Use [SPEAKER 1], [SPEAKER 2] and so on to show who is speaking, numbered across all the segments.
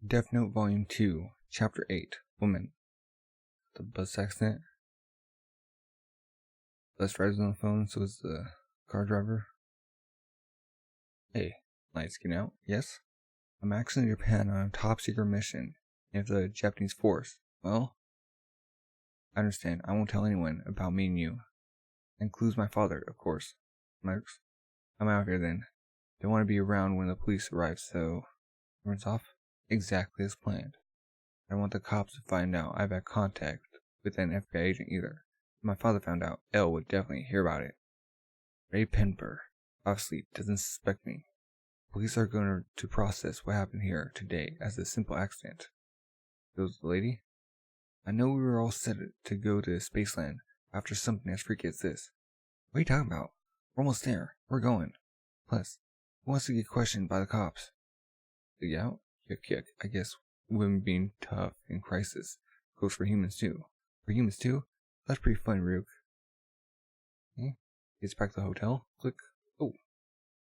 [SPEAKER 1] Death Note Volume 2, Chapter 8, Woman. The bus accident. Bus driver's on the phone, so is the car driver. Hey, lights getting out, yes? I'm actually in Japan on a top secret mission of the Japanese force. Well, I understand. I won't tell anyone about meeting you. Includes my father, of course. Marks. I'm out here then. Don't want to be around when the police arrive, so everyone's off exactly as planned. I don't want the cops to find out I've had contact with an FBI agent either. If my father found out, Elle would definitely hear about it. Ray Penber obviously doesn't suspect me. Police are going to process what happened here today as a simple accident. Goes the lady. I know we were all set to go to Spaceland after something as freaky as this. What are you talking about? We're almost there. We're going. Plus, who wants to get questioned by the cops? Dig out? Yuck. I guess women being tough in crisis goes for humans too. For humans too? That's pretty funny, Ryuk. Okay. Gets back to the hotel. Click. Oh.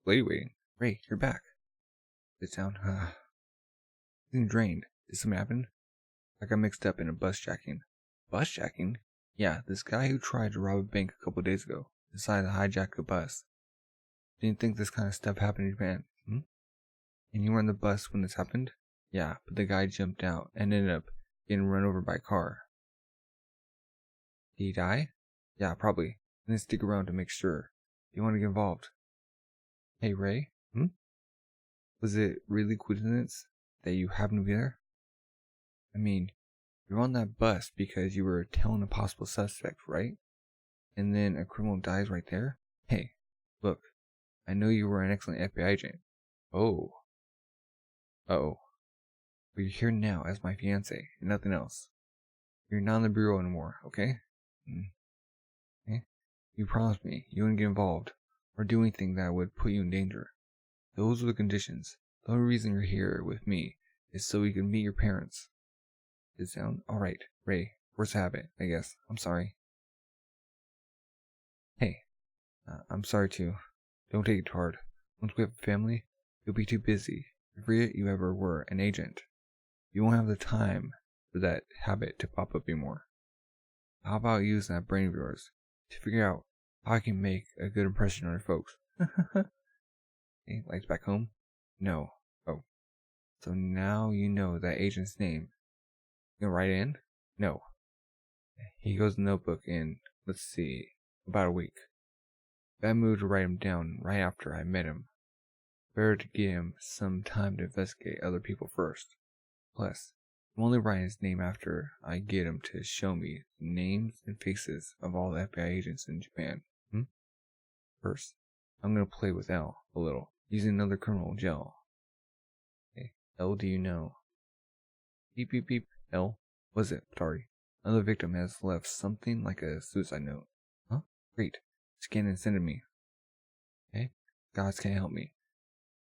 [SPEAKER 1] Lady waiting. Ray, you're back. Sit down. Feeling drained. Did something happen? I got mixed up in a bus jacking. Bus jacking? Yeah, this guy who tried to rob a bank a couple of days ago decided to hijack a bus. Didn't think this kind of stuff happened in Japan. And you were on the bus when this happened? Yeah, but the guy jumped out and ended up getting run over by a car. Did he die? Yeah, probably. Didn't stick around to make sure. Do you want to get involved? Hey, Ray? Was it really coincidence that you happened to be there? I mean, you're on that bus because you were telling a possible suspect, right? And then a criminal dies right there? Hey, look, I know you were an excellent FBI agent. Oh. Uh-oh. But you're here now as my fiancé and nothing else. You're not in the bureau anymore, okay? Okay? You promised me you wouldn't get involved or do anything that would put you in danger. Those are the conditions. The only reason you're here with me is so you can meet your parents. Does it sound alright, Ray? Worst habit, I guess. I'm sorry. Hey, I'm sorry too. Don't take it too hard. Once we have a family, you'll be too busy to forget you ever were an agent. You won't have the time for that habit to pop up anymore. How about using that brain of yours to figure out how I can make a good impression on your folks? Hey, lights back home? No. Oh. So now you know that agent's name. You gonna write it in? No. He goes in the notebook in, let's see, about a week. Bad move to write him down right after I met him. Better to give him some time to investigate other people first. Plus, I'm only writing his name after I get him to show me the names and faces of all the FBI agents in Japan. First, I'm gonna play with Elle a little, using another criminal gel. Hey, Elle, do you know? Beep beep beep. Elle, what is it? Sorry. Another victim has left something like a suicide note. Huh? Great. Scan and send it to me. Okay? Gods can't help me.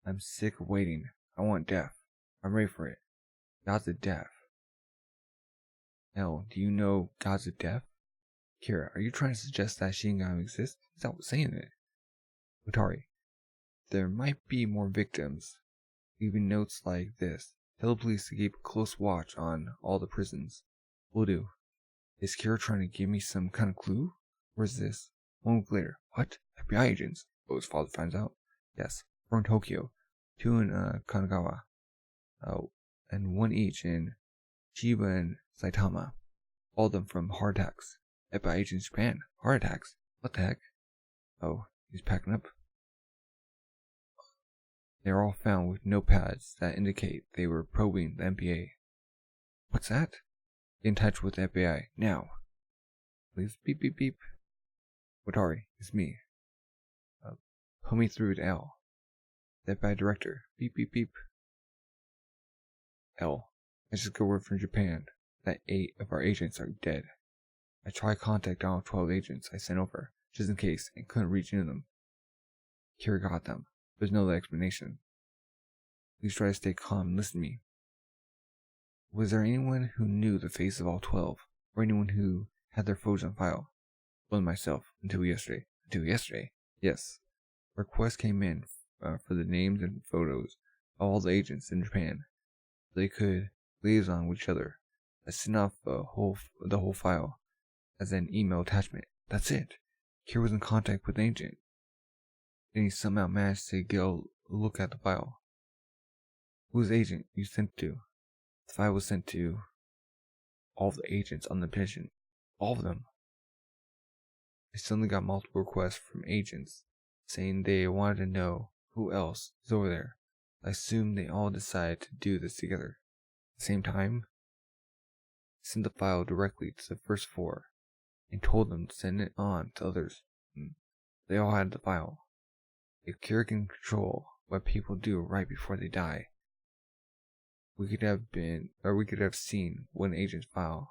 [SPEAKER 1] I'm sick of waiting. I want death. I'm ready for it. Gods of death. Elle, do you know gods of death? Kira, are you trying to suggest that Shinigami exists? Without saying it. Utari, there might be more victims. Leaving notes like this. Tell the police to keep a close watch on all the prisons. Will do. Is Kira trying to give me some kind of clue? Or is this? 1 week later. What? FBI agents? Oh, his father finds out. Yes. 4 in Tokyo. 2 in Kanagawa. And 1 each in Chiba and Saitama. All of them from heart attacks. FBI agents in Japan. Heart attacks? What the heck? Oh, he's packing up. They are all found with notepads that indicate they were probing the MPA. What's that? Get in touch with the FBI, now. Please, beep beep beep. Watari, it's me. Put me through to L. The FBI director, beep beep beep. L, I just got word from Japan that 8 of our agents are dead. I tried contacting all 12 agents I sent over, just in case, and couldn't reach into them. Kira got them. There's no other explanation. Please try to stay calm and listen to me. Was there anyone who knew the face of all 12, or anyone who had their photos on file? Well, myself, until yesterday. Until yesterday? Yes. Requests came in for the names and photos of all the agents in Japan. so they could liaison with each other. I sent off the whole file as an email attachment. That's it. Kira was in contact with the agent. Then he somehow managed to get a look at the file. Who's the agent you sent to? The file was sent to all of the agents on the mission. All of them. I suddenly got multiple requests from agents saying they wanted to know who else is over there. I assumed they all decided to do this together. At the same time, I sent the file directly to the first 4 and told them to send it on to others. They all had the file. If Kira can control what people do right before they die, we could have seen one agent's file.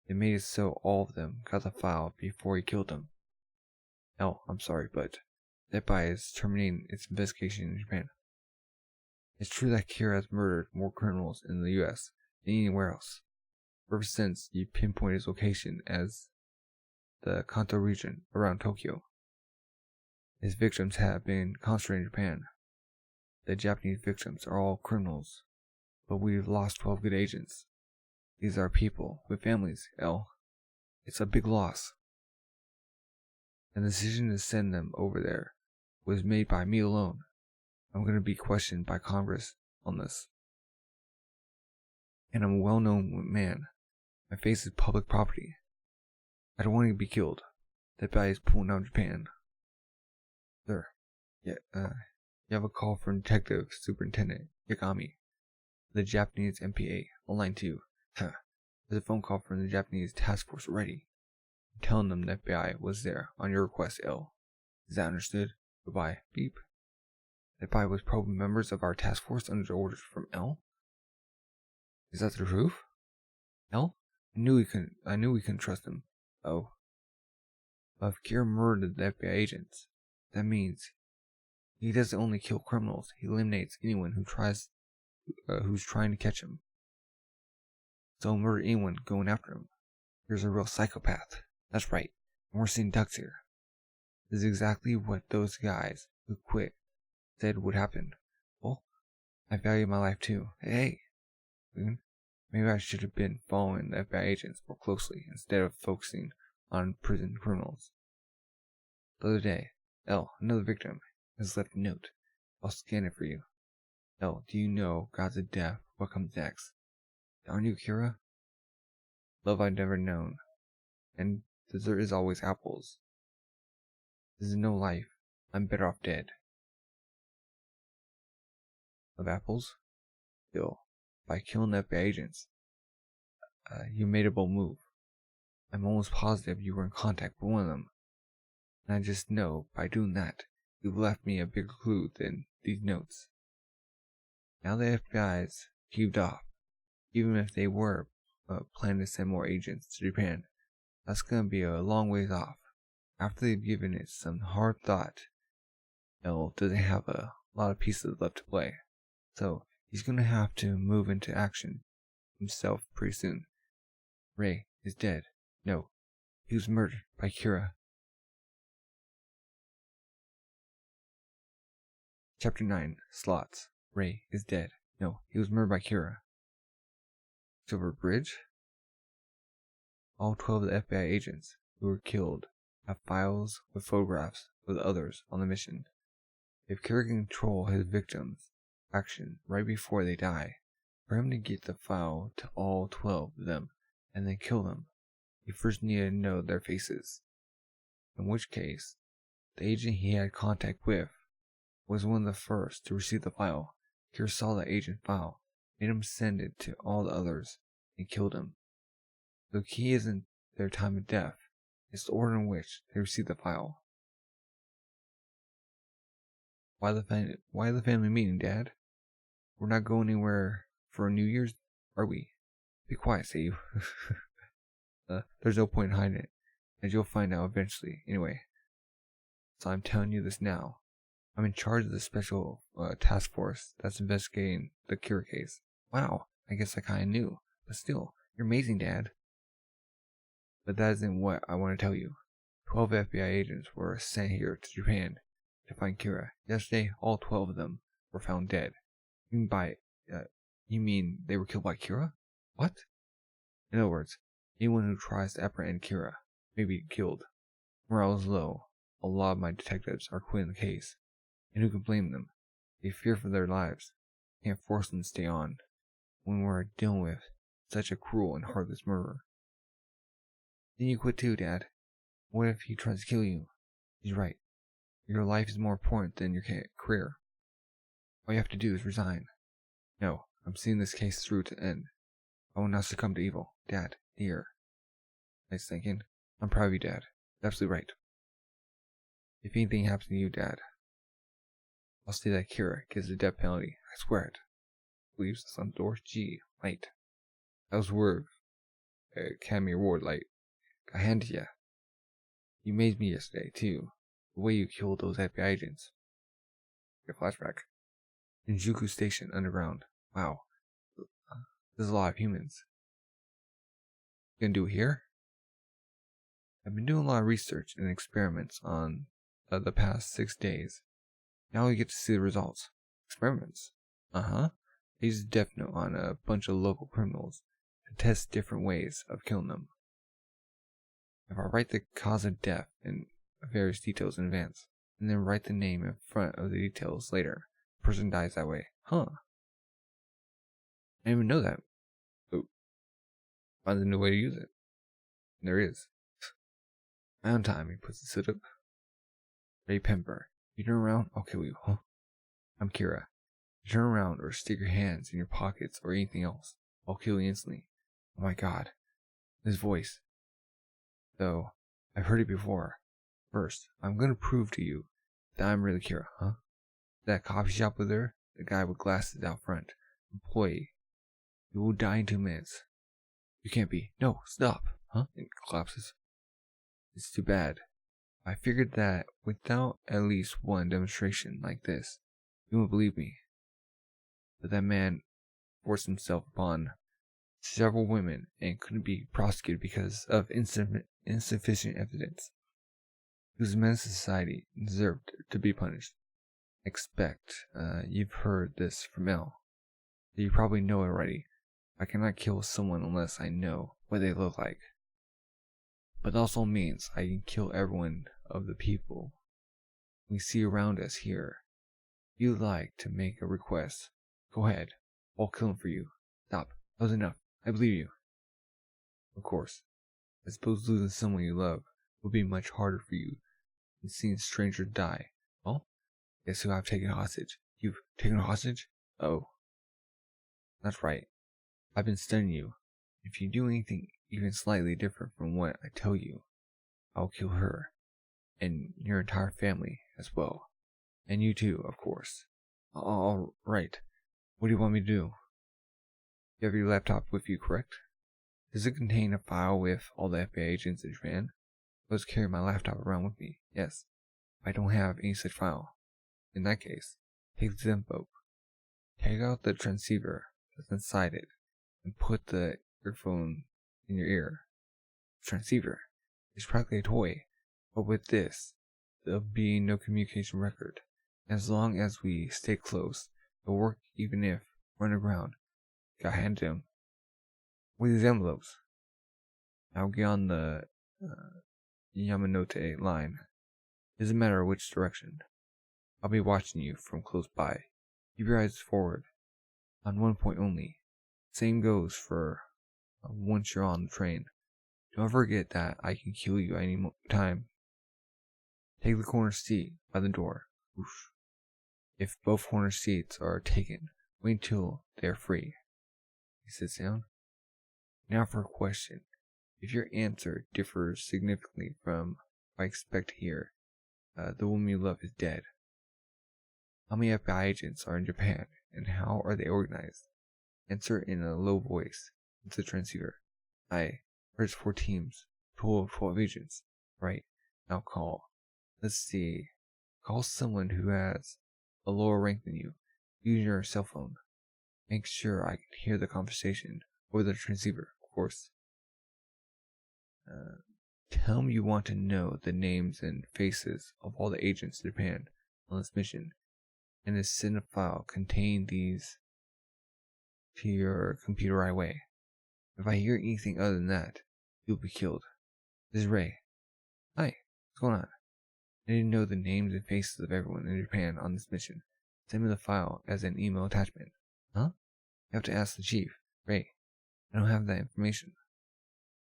[SPEAKER 1] It made it so all of them got the file before he killed them. I'm sorry, but that FBI is terminating its investigation in Japan. It's true that Kira has murdered more criminals in the US than anywhere else, ever since you pinpointed his location as the Kanto region around Tokyo. His victims have been concentrated in Japan. The Japanese victims are all criminals, but we've lost 12 good agents. These are people with families, L. It's a big loss. And the decision to send them over there was made by me alone. I'm going to be questioned by Congress on this. And I'm a well-known man. My face is public property. I don't want to be killed. That guy is pulling out Japan. Sir, you have a call from Detective Superintendent Yagami, the Japanese MPA, on line 2. There's a phone call from the Japanese task force already. I'm telling them the FBI was there on your request, L. Is that understood? Goodbye. Beep. The FBI was probing members of our task force under orders from L? Is that the truth? L? I knew we couldn't trust him. Oh. But if Kira murdered the FBI agents, that means he doesn't only kill criminals, he eliminates anyone who's trying to catch him. So he'll murder anyone going after him. Here's a real psychopath. That's right. And we're seeing ducks here. This is exactly what those guys who quit said would happen. Well, I value my life too. Hey, maybe I should have been following the FBI agents more closely instead of focusing on prison criminals. The other day, L, another victim, has left a note. I'll scan it for you. L, do you know gods of death? What comes next? Aren't you Kira? Love I've never known. And dessert is always apples. This is no life. I'm better off dead. Of apples? Bill, by killing the FBI agents, you made a bold move. I'm almost positive you were in contact with one of them. And I just know, by doing that, you've left me a bigger clue than these notes. Now the FBI's heaved off. Even if they were planning to send more agents to Japan, that's gonna be a long ways off. After they've given it some hard thought, L doesn't have a lot of pieces left to play. So he's gonna have to move into action himself pretty soon. Ray is dead. No, he was murdered by Kira. Chapter 9, Slots. Ray is dead. No, he was murdered by Kira. Silver Bridge? All 12 of the FBI agents who were killed have files with photographs of the others on the mission. If Kira can control his victims' action right before they die, for him to get the file to all 12 of them and then kill them, he first needed to know their faces. In which case, the agent he had contact with was one of the first to receive the file. Kira saw the agent file, made him send it to all the others, and killed him. The key isn't their time of death, it's the order in which they received the file. Why the family meeting, Dad? We're not going anywhere for New Year's, are we? Be quiet, say you. There's no point in hiding it, as you'll find out eventually, anyway. So I'm telling you this now. I'm in charge of the special task force that's investigating the Kira case. Wow, I guess I kinda knew. But still, you're amazing, Dad. But that isn't what I want to tell you. 12 FBI agents were sent here to Japan to find Kira. Yesterday, all 12 of them were found dead. You mean they were killed by Kira? What? In other words, anyone who tries to apprehend Kira may be killed. Morale is low. A lot of my detectives are quitting the case. And who can blame them? They fear for their lives. Can't force them to stay on when we're dealing with such a cruel and heartless murderer. Then you quit too, Dad. What if he tries to kill you? He's right. Your life is more important than your career. All you have to do is resign. No, I'm seeing this case through to the end. I will not succumb to evil. Dad, dear. Nice thinking. I'm proud of you, Dad. Absolutely right. If anything happens to you, Dad, I'll say that Kira gets the death penalty. I swear it. Leaves us on the door. Gee, light. That was word. Academy Award light. Got handed ya. You amazed me yesterday, too. The way you killed those FBI agents. A flashback. Shinjuku Station, underground. Wow. There's a lot of humans. You gonna do it here? I've been doing a lot of research and experiments on the past 6 days. Now we get to see the results. Experiments? I used a death note on a bunch of local criminals to test different ways of killing them. If I write the cause of death in various details in advance, and then write the name in front of the details later, the person dies that way. Huh. I didn't even know that. Oh. Find a new way to use it. And there is. My own time, he puts the suit up. Ray Pember. You turn around, I'll kill you, huh? I'm Kira. You turn around or stick your hands in your pockets or anything else, I'll kill you instantly. Oh my god. This voice. Though, I've heard it before. First, I'm gonna prove to you that I'm really Kira, huh? That coffee shop over there, the guy with glasses out front, employee. You will die in 2 minutes. You can't be. No, stop, huh? It collapses. It's too bad. I figured that without at least one demonstration like this, you won't believe me. But that man forced himself upon several women and couldn't be prosecuted because of insufficient evidence. He was a menace to society and deserved to be punished. Expect you've heard this from Elle. You probably know it already. I cannot kill someone unless I know what they look like. But also means I can kill everyone of the people we see around us here. If you'd like to make a request, go ahead. I'll kill him for you. Stop. That was enough. I believe you. Of course. I suppose losing someone you love would be much harder for you than seeing strangers die. Well, guess who I've taken hostage? You've taken a hostage? Oh. That's right. I've been studying you. If you do anything even slightly different from what I tell you, I'll kill her. And your entire family as well. And you too, of course. Alright. What do you want me to do? You have your laptop with you, correct? Does it contain a file with all the FBI agents in Japan? I was carrying my laptop around with me. Yes. I don't have any such file. In that case, take the envelope. Take out the transceiver that's inside it and put the earphone in your ear. The transceiver is practically a toy, but with this, there'll be no communication record. As long as we stay close, it'll work even if we're underground. Got handed him. What are these envelopes? I'll get on the Yamanote line. Doesn't matter which direction. I'll be watching you from close by. Keep your eyes forward. On one point only. Same goes for once you're on the train. Don't forget that I can kill you any time. Take the corner seat by the door. Oof. If both corner seats are taken, wait until they are free. He sits down. Now for a question. If your answer differs significantly from what I expect to hear, the woman you love is dead. How many FBI agents are in Japan, and how are they organized? Answer in a low voice into the transceiver. There's 4 teams, total of 12 agents. Right, now call. Let's see. Call someone who has a lower rank than you. Use your cell phone. Make sure I can hear the conversation over the transceiver, of course. Tell me you want to know the names and faces of all the agents in Japan on this mission, and a send a file containing these to your computer right away. If I hear anything other than that, you'll be killed. This is Ray. Hi, what's going on? I didn't know the names and faces of everyone in Japan on this mission. Send me the file as an email attachment. Huh? You have to ask the chief. Ray, I don't have that information.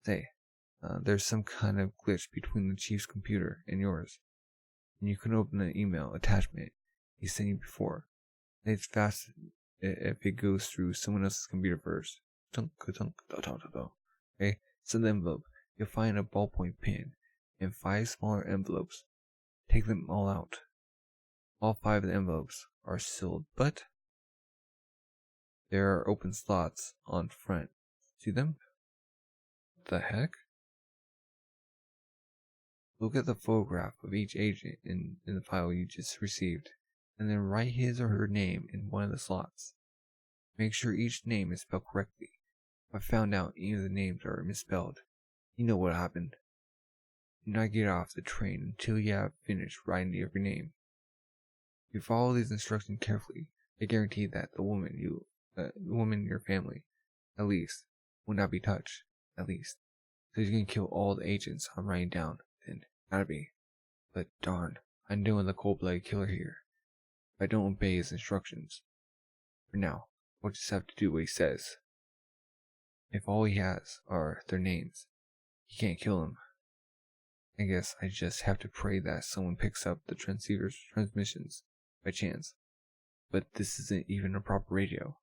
[SPEAKER 1] Say, there's some kind of glitch between the chief's computer and yours. And you can open the email attachment he sent you before. It's fast if it goes through someone else's computer first. Okay, send the envelope. You'll find a ballpoint pen and 5 smaller envelopes. Take them all out. All 5 of the envelopes are sealed, but there are open slots on front. See them? What the heck? Look at the photograph of each agent in the file you just received, and then write his or her name in one of the slots. Make sure each name is spelled correctly. If I found out any of the names are misspelled, you know what happened. Do not get off the train until you have finished writing every name. If you follow these instructions carefully, I guarantee that the woman in your family, at least, will not be touched, at least. So you can kill all the agents I'm writing down, then gotta be. But darn, I'm doing the cold-blooded killer here. If I don't obey his instructions, for now, we'll just have to do what he says. If all he has are their names, he can't kill them. I guess I just have to pray that someone picks up the transceiver's transmissions by chance. But this isn't even a proper radio.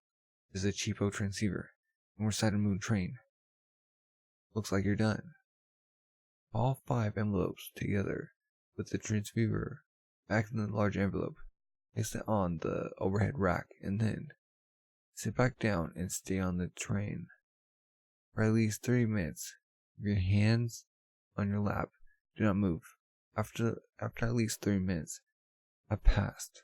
[SPEAKER 1] This is a cheapo transceiver, and we're side of Moon train. Looks like you're done. All 5 envelopes together with the transceiver back in the large envelope. Place it on the overhead rack and then sit back down and stay on the train for at least 30 minutes. With your hands on your lap, do not move. After at least 30 minutes have passed,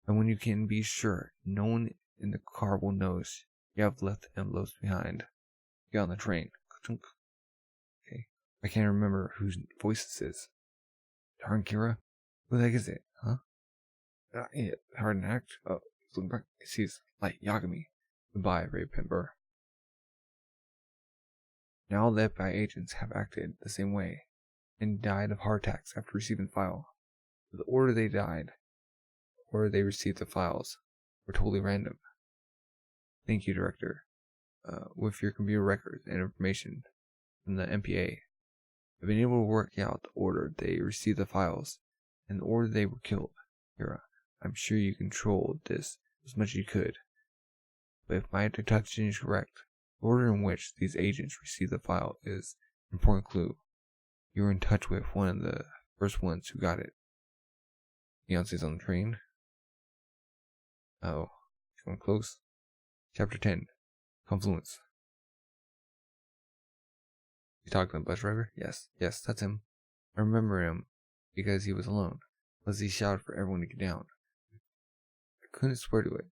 [SPEAKER 1] and when you can be sure no one in the car will notice you have left the envelopes behind, get on the train. Okay, I can't remember whose voice this is. Darn, Kira, who the heck is it, huh? Hard an act. Oh, he's looking back. He sees light Yagami. Goodbye, Ray Pimber. Now the FBI agents have acted the same way and died of heart attacks after receiving the file. The order they died, or they received the files, were totally random. Thank you, Director. With your computer records and information from the MPA, I've been able to work out the order they received the files and the order they were killed. Kira, I'm sure you controlled this as much as you could. But if my deduction is correct, the order in which these agents received the file is an important clue. You were in touch with one of the first ones who got it. Beyonce's on the train. Oh, he's going close. Chapter 10. Confluence. You talking to the bus driver? Yes, that's him. I remember him because he was alone. Leslie shouted for everyone to get down. I couldn't swear to it.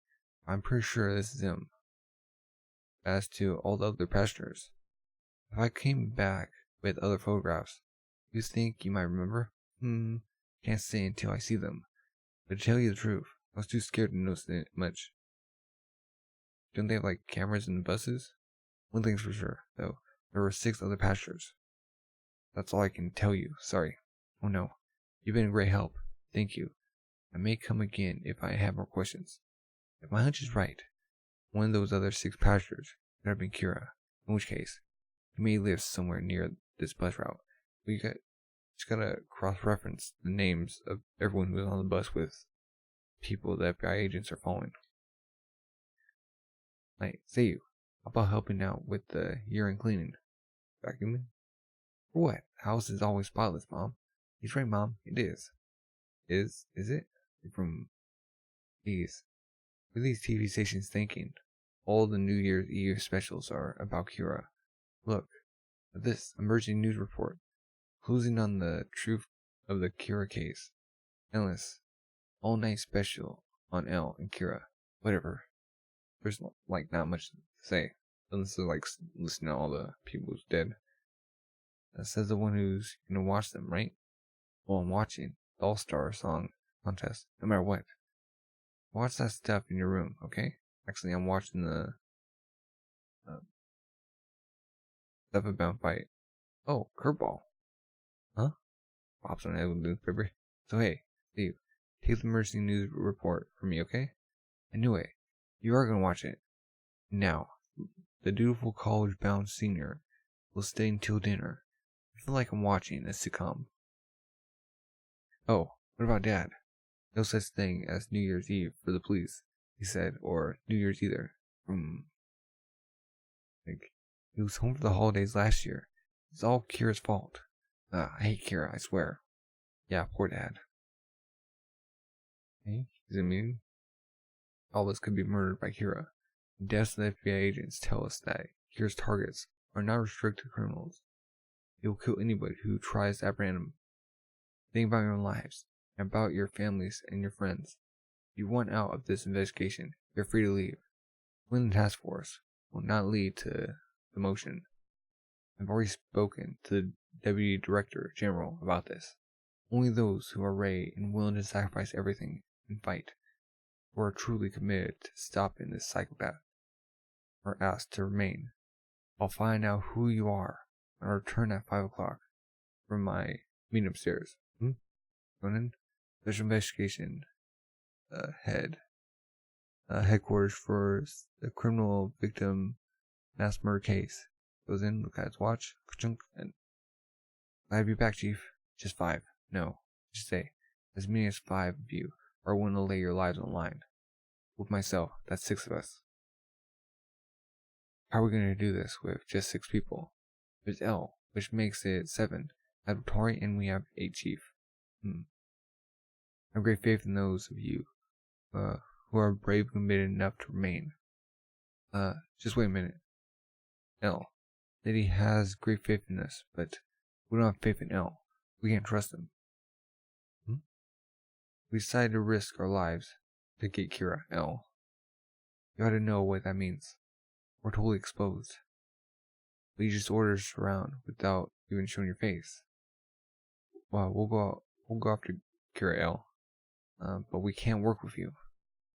[SPEAKER 1] I'm pretty sure this is him. As to all the other passengers, if I came back with other photographs, you think you might remember? Can't say until I see them. But to tell you the truth, I was too scared to notice it much. Don't they have like cameras in the buses? One thing's for sure, though, there were 6 other passengers. That's all I can tell you, sorry. Oh no, you've been a great help, thank you. I may come again if I have more questions. If my hunch is right, one of those other 6 passengers could have been Kira, in which case, he may live somewhere near this bus route. We just gotta cross-reference the names of everyone who was on the bus with people the FBI agents are following. Like, say you, how about helping out with the urine cleaning? Vacuuming? For what? The house is always spotless, Mom. He's right, Mom, it is. Is it? From these. What are these TV stations thinking? All the New Year's Eve specials are about Kira. Look at this emerging news report, closing on the truth of the Kira case. Endless, all-night special on Elle and Kira. Whatever. There's like not much to say, unless they're like listening to all the people who's dead. That says the one who's gonna watch them, right? Well, I'm watching the All-Star Song Contest, no matter what. Watch that stuff in your room, okay? Actually, I'm watching the Stuff about fight. Oh, curveball. Huh? Pops on head with newspaper. So hey, Steve, take the emergency news report for me, okay? I knew it. You are gonna watch it. Now, the dutiful college-bound senior will stay until dinner. I feel like I'm watching a sitcom. Oh, what about Dad? No such thing as New Year's Eve for the police, he said, or New Year's either. Like, he was home for the holidays last year. It's all Kira's fault. I hate Kira, I swear. Yeah, poor Dad. Hey, he's immune. All of us could be murdered by Kira. The deaths of the FBI agents tell us that Kira's targets are not restricted criminals. He will kill anybody who tries to apprehend him. Think about your own lives, and about your families and your friends. If you want out of this investigation, you're free to leave. Joining the task force will not lead to demotion. I've already spoken to the Deputy Director General about this. Only those who are ready and willing to sacrifice everything and fight, who are truly committed to stopping this psychopath, are asked to remain. I'll find out who you are and return at 5 o'clock for my meeting upstairs. Ronan, Special Investigation headquarters for the criminal victim mass murder case. Goes in, look at his watch, and I'll be back, Chief. Just 5. No, just say, as many as 5 of you are willing to lay your lives on the line. With myself, that's 6 of us. How are we going to do this with just 6 people? There's L, which makes it 7. Add Tori, and we have 8, Chief. I have great faith in those of you who are brave and committed enough to remain. Just wait a minute. L. Lady has great faith in us, but we don't have faith in L. We can't trust him. We decided to risk our lives to get Kira, L. You ought to know what that means. We're totally exposed. But you just ordered us around without even showing your face. Well, we'll go after Kira, L. But we can't work with you.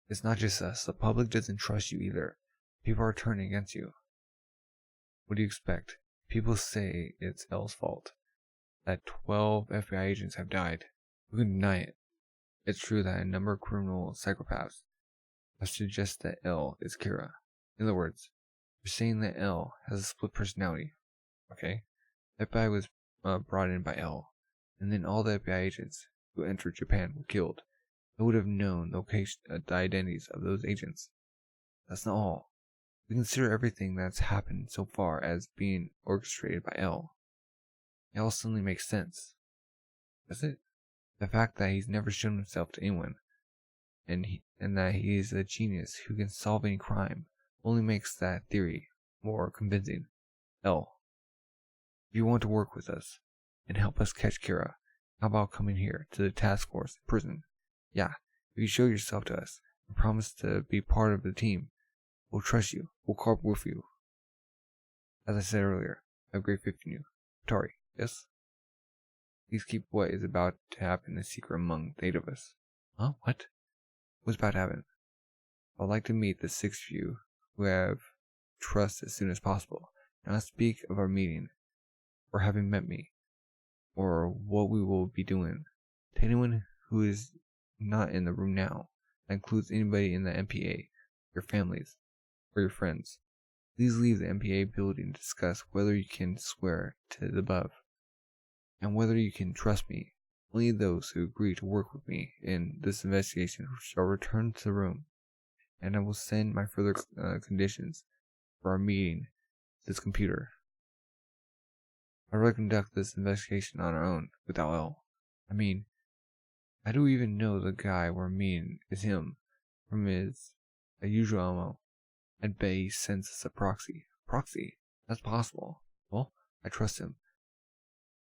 [SPEAKER 1] It's not just us. The public doesn't trust you either. People are turning against you. What do you expect? People say it's L's fault. That 12 FBI agents have died. Who can deny it? It's true that a number of criminal psychopaths have suggested that L is Kira. In other words, you're saying that L has a split personality. Okay? The FBI was brought in by L, and then all the FBI agents who entered Japan were killed. I would have known the identities of those agents. That's not all. We consider everything that's happened so far as being orchestrated by L. It all suddenly makes sense. Does it? The fact that he's never shown himself to anyone, and that he is a genius who can solve any crime, only makes that theory more convincing. L. If you want to work with us and help us catch Kira, how about coming here to the task force prison? Yeah, if you show yourself to us and promise to be part of the team, we'll trust you. We'll cooperate with you. As I said earlier, I have great faith in you. Tori, yes? Please keep what is about to happen a secret among the 8 of us. Huh? What? What's about to happen? I'd like to meet the 6 of you who have trust as soon as possible. Not speak of our meeting, or having met me, or what we will be doing. To anyone who is not in the room now, that includes anybody in the MPA, your families, or your friends. Please leave the MPA building to discuss whether you can swear to the above, and whether you can trust me. Only those who agree to work with me in this investigation shall return to the room, and I will send my further conditions for our meeting to this computer. I'd rather conduct this investigation on our own, without L. I mean, how do we even know the guy we're meeting is him from his usual MO? I'd bet he sends us a proxy. Proxy? That's possible. Well, I trust him.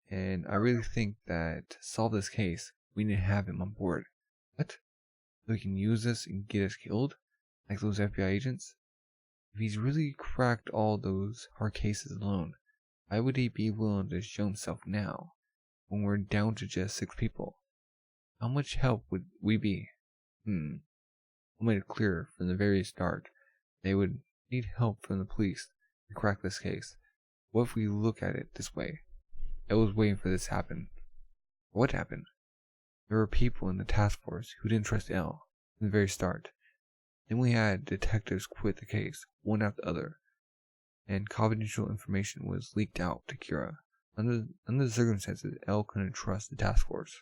[SPEAKER 1] And I really think that to solve this case, we need to have him on board. What? So he can use us and get us killed? Like those FBI agents? If he's really cracked all those hard cases alone, why would he be willing to show himself now, when we're down to just 6 people? How much help would we be? We made it clear from the very start they would need help from the police. to crack this case. What if we look at it this way? I was waiting for this to happen. What happened? There were people in the task force who didn't trust L from the very start. Then we had detectives quit the case, one after the other, and confidential information was leaked out to Kira. Under the circumstances, L couldn't trust the task force.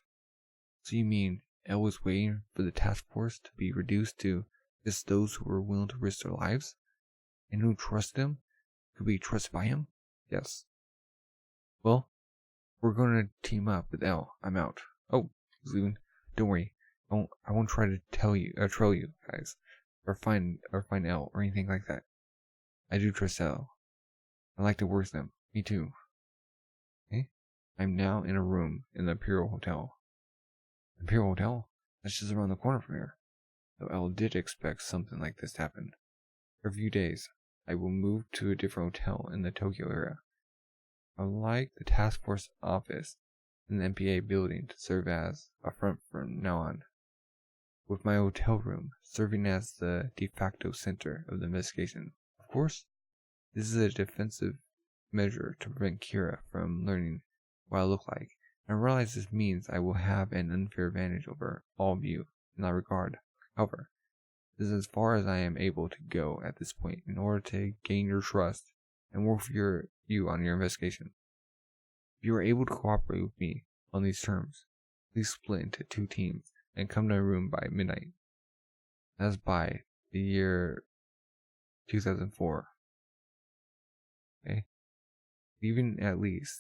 [SPEAKER 1] So you mean L was waiting for the task force to be reduced to just those who were willing to risk their lives? And who trusted him? Could be trusted by him? Yes. Well, we're going to team up with L. I'm out. Oh, he's leaving. Don't worry. I won't try to trail you guys, or find L or anything like that. I do trust L. I like to work with them. Me too. Okay? I'm now in a room in the Imperial Hotel. Imperial Hotel? That's just around the corner from here. Though L did expect something like this to happen. For a few days, I will move to a different hotel in the Tokyo area. I would like the task force office in the MPA building to serve as a front from now on, with my hotel room serving as the de facto center of the investigation. Of course, this is a defensive measure to prevent Kira from learning what I look like, and I realize this means I will have an unfair advantage over all of you in that regard. However, this is as far as I am able to go at this point in order to gain your trust and work for you on your investigation. If you are able to cooperate with me on these terms, please split into 2 teams and come to my room by midnight. That's by the year 2004. Okay? Leaving at least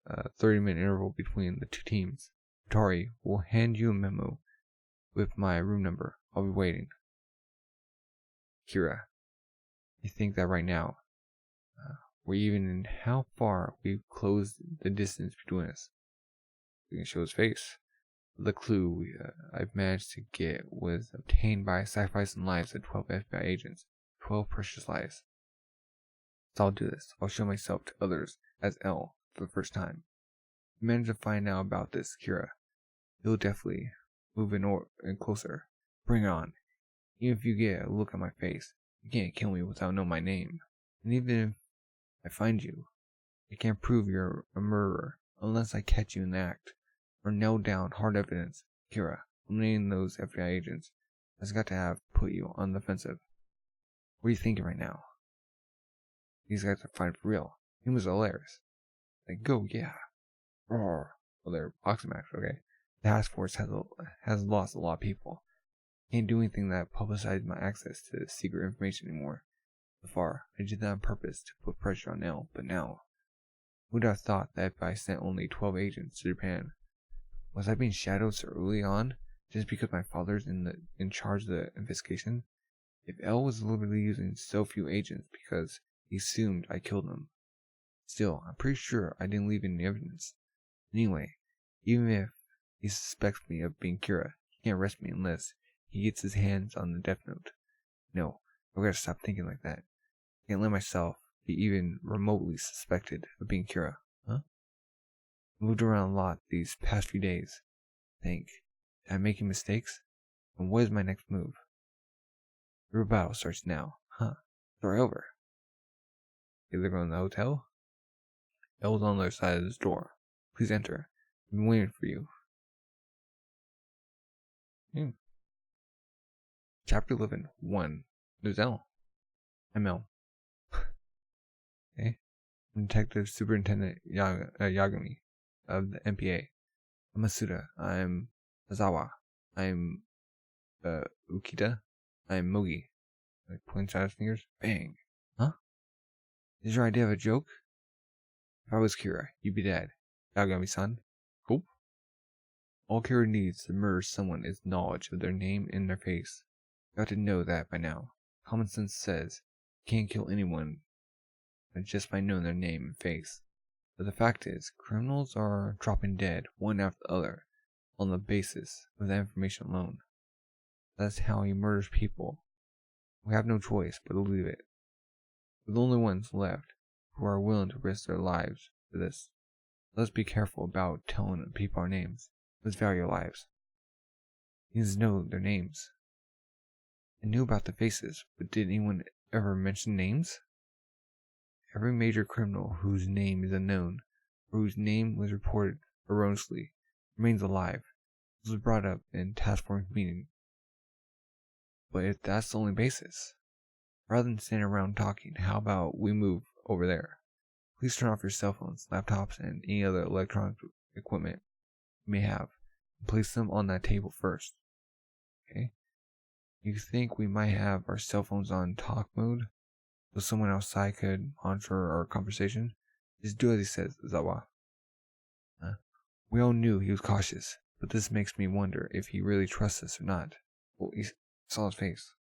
[SPEAKER 1] a 30-minute interval between the 2 teams. Futari will hand you a memo with my room number. I'll be waiting. Kira, you think that right now, we're even in how far we've closed the distance between us. We can show his face. The clue I've managed to get was obtained by sacrificing lives of 12 FBI agents. 12 precious lives. So I'll do this. I'll show myself to others as L for the first time. If you manage to find out about this, Kira, you'll definitely move in closer. Bring it on. Even if you get a look at my face, you can't kill me without knowing my name. And even if I find you, I can't prove you're a murderer unless I catch you in the act, or nail down hard evidence. Kira, eliminating those FBI agents has got to have put you on the offensive. What are you thinking right now? These guys are fighting for real. He was hilarious. Like, go, yeah. Roar. Well, they're boxing match, okay? The task force has lost a lot of people. Can't do anything that publicizes my access to secret information anymore. So far, I did that on purpose to put pressure on L, but now, who would have thought that if I sent only 12 agents to Japan? Was I being shadowed so early on, just because my father's in charge of the investigation? If L was literally using so few agents because he assumed I killed him. Still, I'm pretty sure I didn't leave any evidence. Anyway, even if he suspects me of being Kira, he can't arrest me unless he gets his hands on the death note. No, I've got to stop thinking like that. I can't let myself be even remotely suspected of being Kira. Huh? I moved around a lot these past few days. Think, am I making mistakes? And what is my next move? The real battle starts now. Huh. Start over. They're going to the hotel? Elle's on the other side of this door. Please enter. I've been waiting for you. Chapter 11. 1. There's Elle. I'm Elle. Okay. I'm Detective Superintendent Yagami of the MPA. I'm Masuda. I'm Azawa. I'm Ukita. I'm Mogi. Like points out his fingers. Bang. Huh? Is your idea of a joke? If I was Kira, you'd be dead. Yagami-san. Hope? All Kira needs to murder someone is knowledge of their name and their face. You ought to know that by now. Common sense says you can't kill anyone just by knowing their name and face. But the fact is, criminals are dropping dead one after the other on the basis of that information alone. That's how he murders people. We have no choice but to leave it. We're the only ones left who are willing to risk their lives for this. Let's be careful about telling people our names. Let's value our lives. You need to know their names. I knew about the faces, but did anyone ever mention names? every major criminal whose name is unknown, or whose name was reported erroneously, remains alive. This was brought up in task force meeting. But if that's the only basis, rather than standing around talking, how about we move over there? Please turn off your cell phones, laptops, and any other electronic equipment you may have, and place them on that table first. Okay? You think we might have our cell phones on talk mode, so someone outside could monitor our conversation? Just do as he says, Zawa. We all knew he was cautious, but this makes me wonder if he really trusts us or not. Well, he saw his face.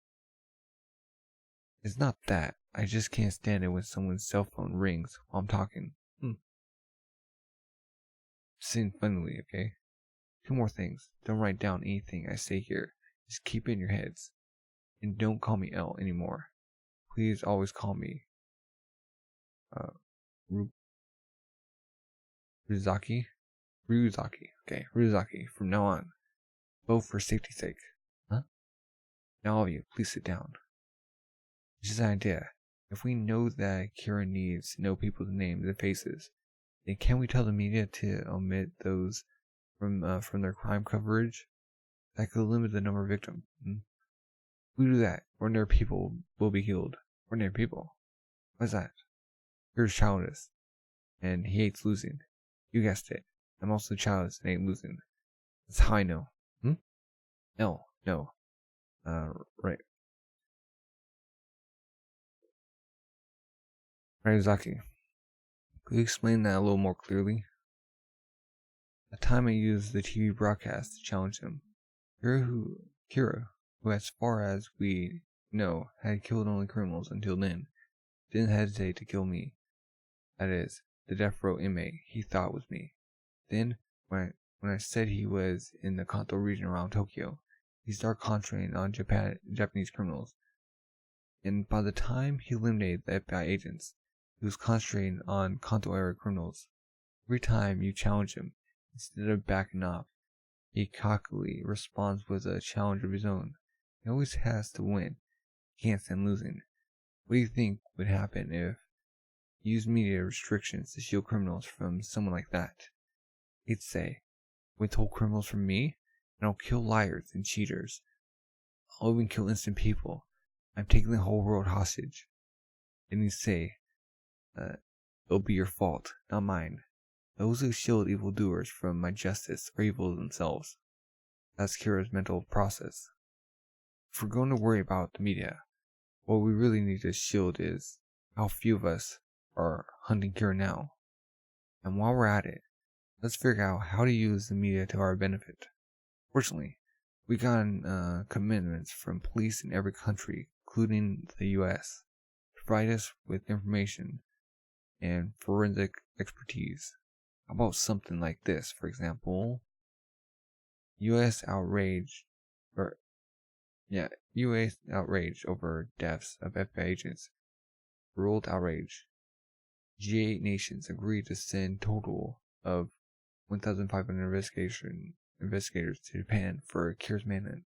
[SPEAKER 1] It's not that. I just can't stand it when someone's cell phone rings while I'm talking. Sing funnily, okay? 2 more things. Don't write down anything I say here. Just keep it in your heads. And don't call me L anymore. Please always call me Ryuzaki? Okay, Ryuzaki from now on. Both for safety's sake. Huh? Now all of you, please sit down. Just an idea. If we know that Kira needs to know people's names and faces, then can we tell the media to omit those from their crime coverage? That could limit the number of victims. If we do that, ordinary people will be killed. Ordinary people? What's that? Kira's childless, and he hates losing. You guessed it. I'm also childless and hate losing. That's how I know. No. Right. Ryuzaki, could you explain that a little more clearly? At the time I used the TV broadcast to challenge him. Kira, who as far as we know had killed only criminals until then, didn't hesitate to kill me. That is, the death row inmate he thought was me. Then, when I said he was in the Kanto region around Tokyo, he started concentrating on Japanese criminals. And by the time he eliminated the FBI agents, he was concentrating on Kanto area criminals. Every time you challenge him, instead of backing off, he cockily responds with a challenge of his own. He always has to win. He can't stand losing. What do you think would happen if you used media restrictions to shield criminals from someone like that? He'd say, withhold criminals from me, and I'll kill liars and cheaters. I'll even kill innocent people. I'm taking the whole world hostage. And he'd say, it'll be your fault, not mine. Those who shield evildoers from my justice are evil themselves. That's Kira's mental process. If we're going to worry about the media, what we really need to shield is how few of us are hunting Kira now. And while we're at it, let's figure out how to use the media to our benefit. Fortunately, we got commitments from police in every country, including the US, to provide us with information and forensic expertise. How about something like this, for example? US outrage over deaths of FBI agents. World outrage. G8 nations agreed to send total of 1,500 investigators to Japan for Kira's manhunt.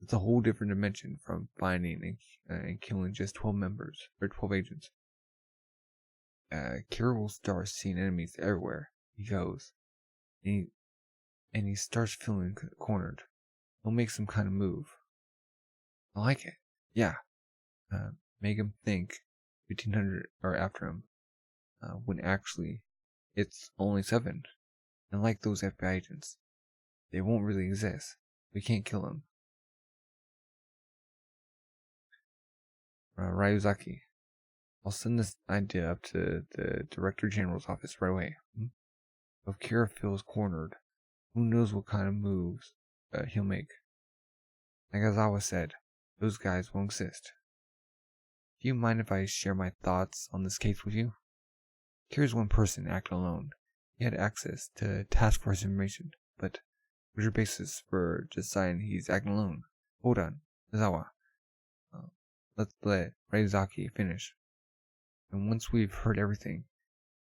[SPEAKER 1] It's a whole different dimension from finding and killing just 12 agents. Kira will start seeing enemies everywhere he goes, and he starts feeling cornered. He'll make some kind of move. I like it. Yeah. Make him think 1,500 are after him, when actually it's only 7. And like those FBI agents, they won't really exist. We can't kill them. Ryuzaki, I'll send this idea up to the Director General's office right away. If Kira feels cornered, who knows what kind of moves he'll make. Like Azawa said, those guys won't exist. Do you mind if I share my thoughts on this case with you? Kira's one person acting alone. He had access to task force information, but what's your basis for deciding he's acting alone? Hold on, Azawa. Let's let Ryuzaki finish. And once we've heard everything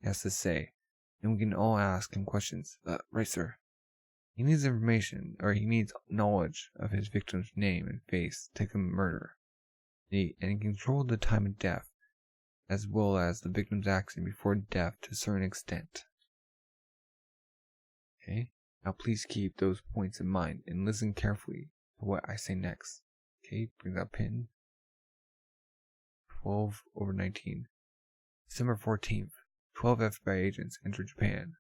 [SPEAKER 1] he has to say, then we can all ask him questions. Right, sir. He needs information, or he needs knowledge of his victim's name and face to commit murder. And he control the time of death. as well as the victim's action before death to a certain extent. Okay, now please keep those points in mind and listen carefully to what I say next. Okay, bring that pen. 12/19. December 14th, 12 FBI agents enter Japan.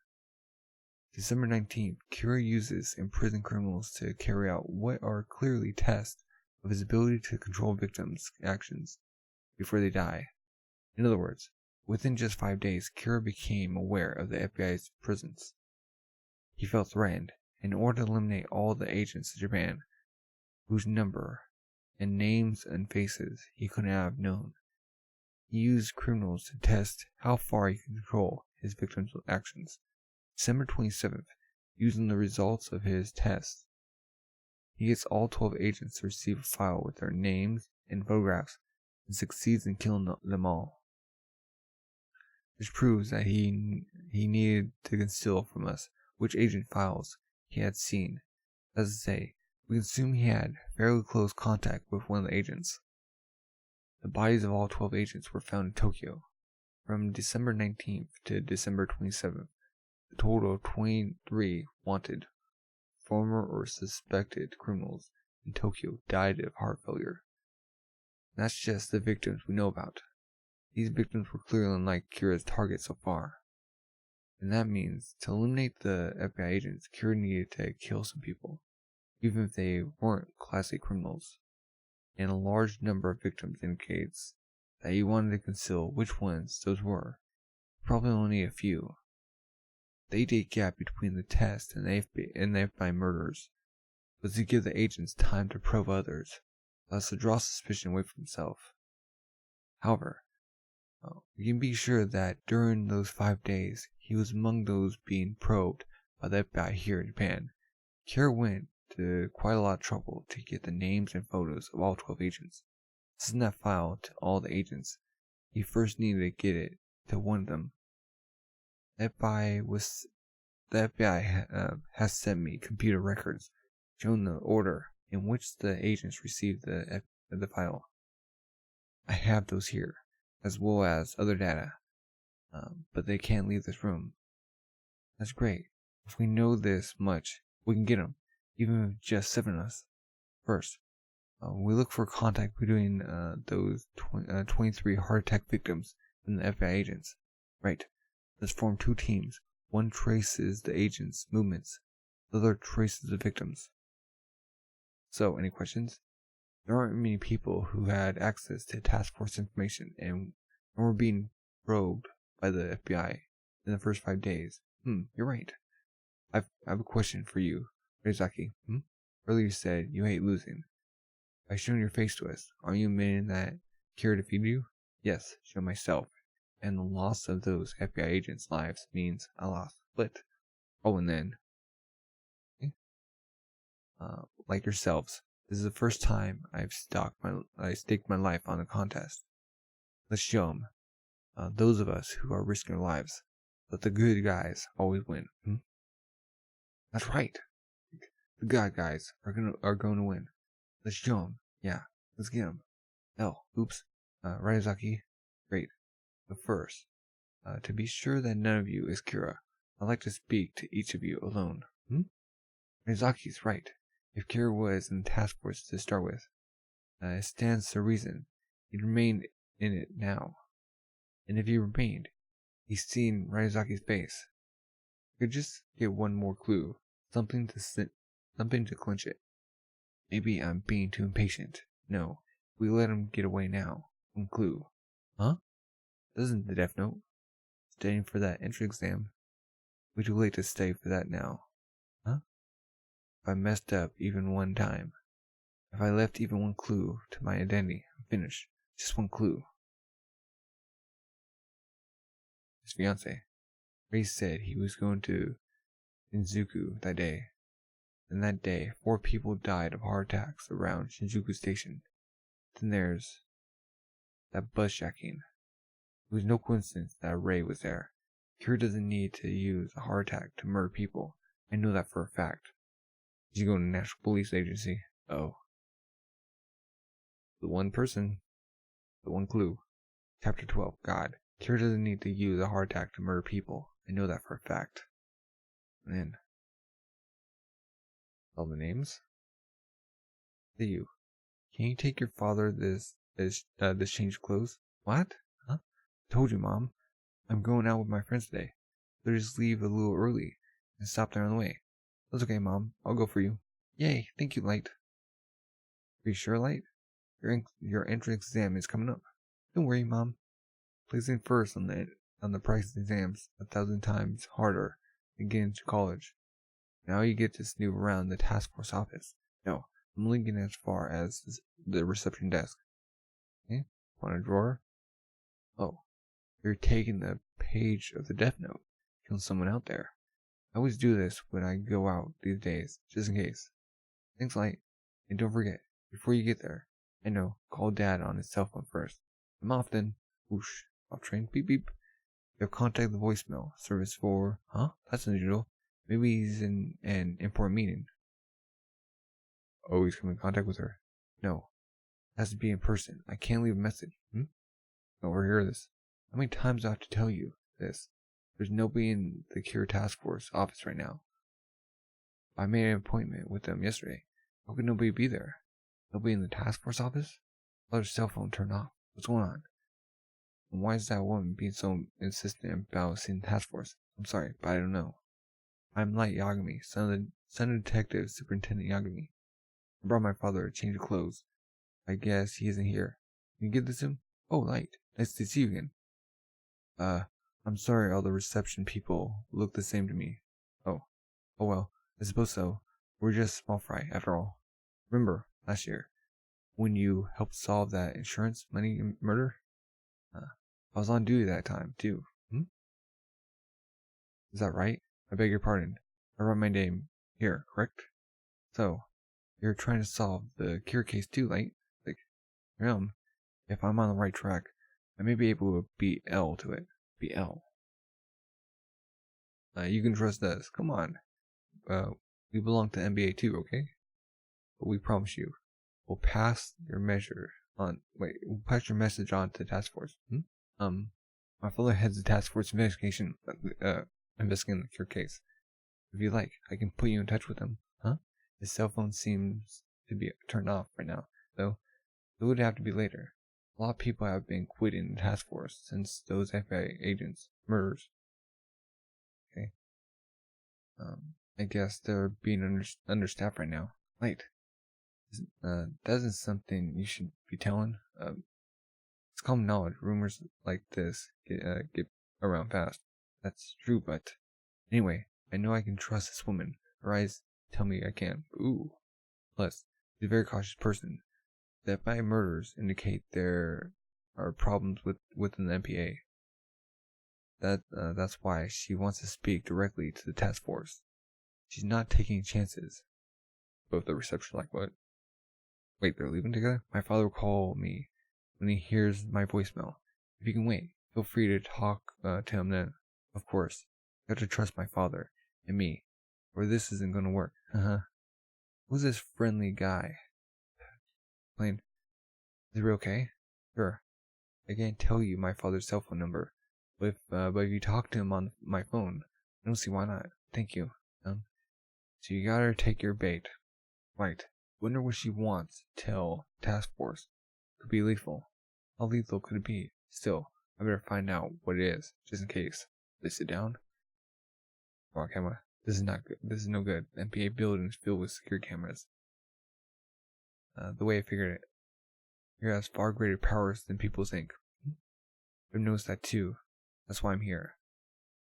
[SPEAKER 1] December 19th, Kira uses imprisoned criminals to carry out what are clearly tests of his ability to control victims' actions before they die. In other words, within just 5 days, Kira became aware of the FBI's presence. He felt threatened, and in order to eliminate all the agents of Japan, whose number and names and faces he could not have known, he used criminals to test how far he could control his victims' actions. December 27th, using the results of his test, he gets all 12 agents to receive a file with their names and photographs and succeeds in killing them all. This proves that he needed to conceal from us which agent files he had seen. As to say, we can assume he had fairly close contact with one of the agents. The bodies of all 12 agents were found in Tokyo. From December 19th to December 27th, a total of 23 wanted, former or suspected criminals in Tokyo died of heart failure. And that's just the victims we know about. These victims were clearly unlike Kira's target so far. And that means, to eliminate the FBI agents, Kira needed to kill some people, even if they weren't classic criminals. And a large number of victims indicates that he wanted to conceal which ones those were. Probably only a few. The 8-day gap between the test and the FBI murders was to give the agents time to probe others, thus to draw suspicion away from himself. However, we can be sure that during those 5 days, he was among those being probed by the FBI here in Japan. Kira went to quite a lot of trouble to get the names and photos of all 12 agents. Send that file to all the agents. He first needed to get it to one of them. The FBI has sent me computer records showing the order in which the agents received the file. I have those here, as well as other data, but they can't leave this room. That's great. If we know this much, we can get them, even with just 7 of us. First, we look for contact between those 23 heart attack victims and the FBI agents. Right. Let's form 2 teams. One traces the agents' movements, the other traces the victims. So, any questions? There aren't many people who had access to task force information and were being probed by the FBI in the first 5 days. You're right. I have a question for you, Rizaki. Earlier you said you hate losing. By showing your face to us, are you admitting that Kira defeated you? Yes, show myself. And the loss of those FBI agents' lives means I lost. But, and then, okay. Like yourselves, this is the first time I staked my life on a contest. Let's show them. Those of us who are risking our lives, that the good guys always win. That's right. The good guys are going to win. Let's show them. Yeah, let's get them. Oops. Ryuzaki, great. But first, to be sure that none of you is Kira, I'd like to speak to each of you alone. Ryuzaki's right. If Kira was in the task force to start with, it stands to reason he'd remained in it now. And if he remained, he's seen Ryuzaki's face. We could just get one more clue, something to clinch it. Maybe I'm being too impatient. No, we let him get away now. One clue. Huh? This isn't the Death Note. Studying for that entrance exam. Way too late to stay for that now. Huh? If I messed up even one time. If I left even one clue to my identity, I'm finished. Just one clue. His fiance. Ray said he was going to Shinjuku that day. And that day, 4 people died of heart attacks around Shinjuku Station. Then there's that bus jacking. It was no coincidence that Ray was there. Kira doesn't need to use a heart attack to murder people. I know that for a fact. Did you go to the National Police Agency? Oh. The one person. The one clue. Chapter 12, God. Kira doesn't need to use a heart attack to murder people. I know that for a fact. And then, all the names? To you. Can you take your father this change of clothes? What? Huh? Told you, Mom. I'm going out with my friends today. So just leave a little early and stop there on the way. That's okay, Mom. I'll go for you. Yay, thank you, Light. Are you sure, Light? Your entrance exam is coming up. Don't worry, Mom. Placing first on the price exams 1,000 times harder than getting to college. Now you get to snoop around the task force office. No, I'm only getting as far as the reception desk. Okay? Want a drawer? Oh, you're taking the page of the death note. Killing someone out there. I always do this when I go out these days, just in case. Thanks, Light. And don't forget, before you get there, I know, call Dad on his cell phone first. I'm off then. Whoosh. Off train. Beep beep. You have contact the voicemail service for... Huh? That's unusual. Maybe he's in an important meeting. Oh, he's coming in contact with her. No. It has to be in person. I can't leave a message. Overhear this. How many times do I have to tell you this? There's nobody in the Cure Task Force office right now. I made an appointment with them yesterday. How could nobody be there? Nobody in the task force office? Let her cell phone turned off. What's going on? And why is that woman being so insistent about seeing the task force? I'm sorry, but I don't know. I'm Light Yagami, son of Detective Superintendent Yagami. I brought my father a change of clothes. I guess he isn't here. Can you give this to him? Oh, Light. Nice to see you again. I'm sorry all the reception people look the same to me. Oh well, I suppose so. We're just small fry, after all. Remember, last year, when you helped solve that insurance money murder? I was on duty that time, too. Is that right? I beg your pardon. I wrote my name here, correct? So, you're trying to solve the Cure case too, Light? Like, if I'm on the right track, I may be able to beat L to it. Beat L. You can trust us. Come on. We belong to NBA too, okay? But we promise you, we'll pass your we'll pass your message on to the task force. My father heads the task force investigating the Cure case. If you like, I can put you in touch with him. His cell phone seems to be turned off right now, though it would have to be later. A lot of people have been quitting the task force since those FBI agents' murders. Okay. I guess they're being understaffed right now. Light. That isn't something you should be telling. It's common knowledge. Rumors like this get around fast. That's true, but anyway, I know I can trust this woman. Her eyes tell me I can. Ooh. Plus, she's a very cautious person. The FBI murders indicate there are problems within the MPA. That's why she wants to speak directly to the task force. She's not taking chances. Both the reception like what? Wait, they're leaving together? My father will call me when he hears my voicemail. If you can wait, feel free to talk to him then. Of course, you have to trust my father and me, or this isn't going to work. Who's this friendly guy? Plain. Is he okay? Sure. I can't tell you my father's cell phone number, but if you talk to him on my phone, I don't see why not. Thank you. So you gotta take your bait. Right. Wonder what she wants to tell task force. Could be lethal. How lethal could it be? Still, I better find out what it is, just in case. They sit down. Come on, camera. This is not good. This is no good. The MPA building is filled with security cameras. The way I figured it. Here has far greater powers than people think. I've noticed that too. That's why I'm here.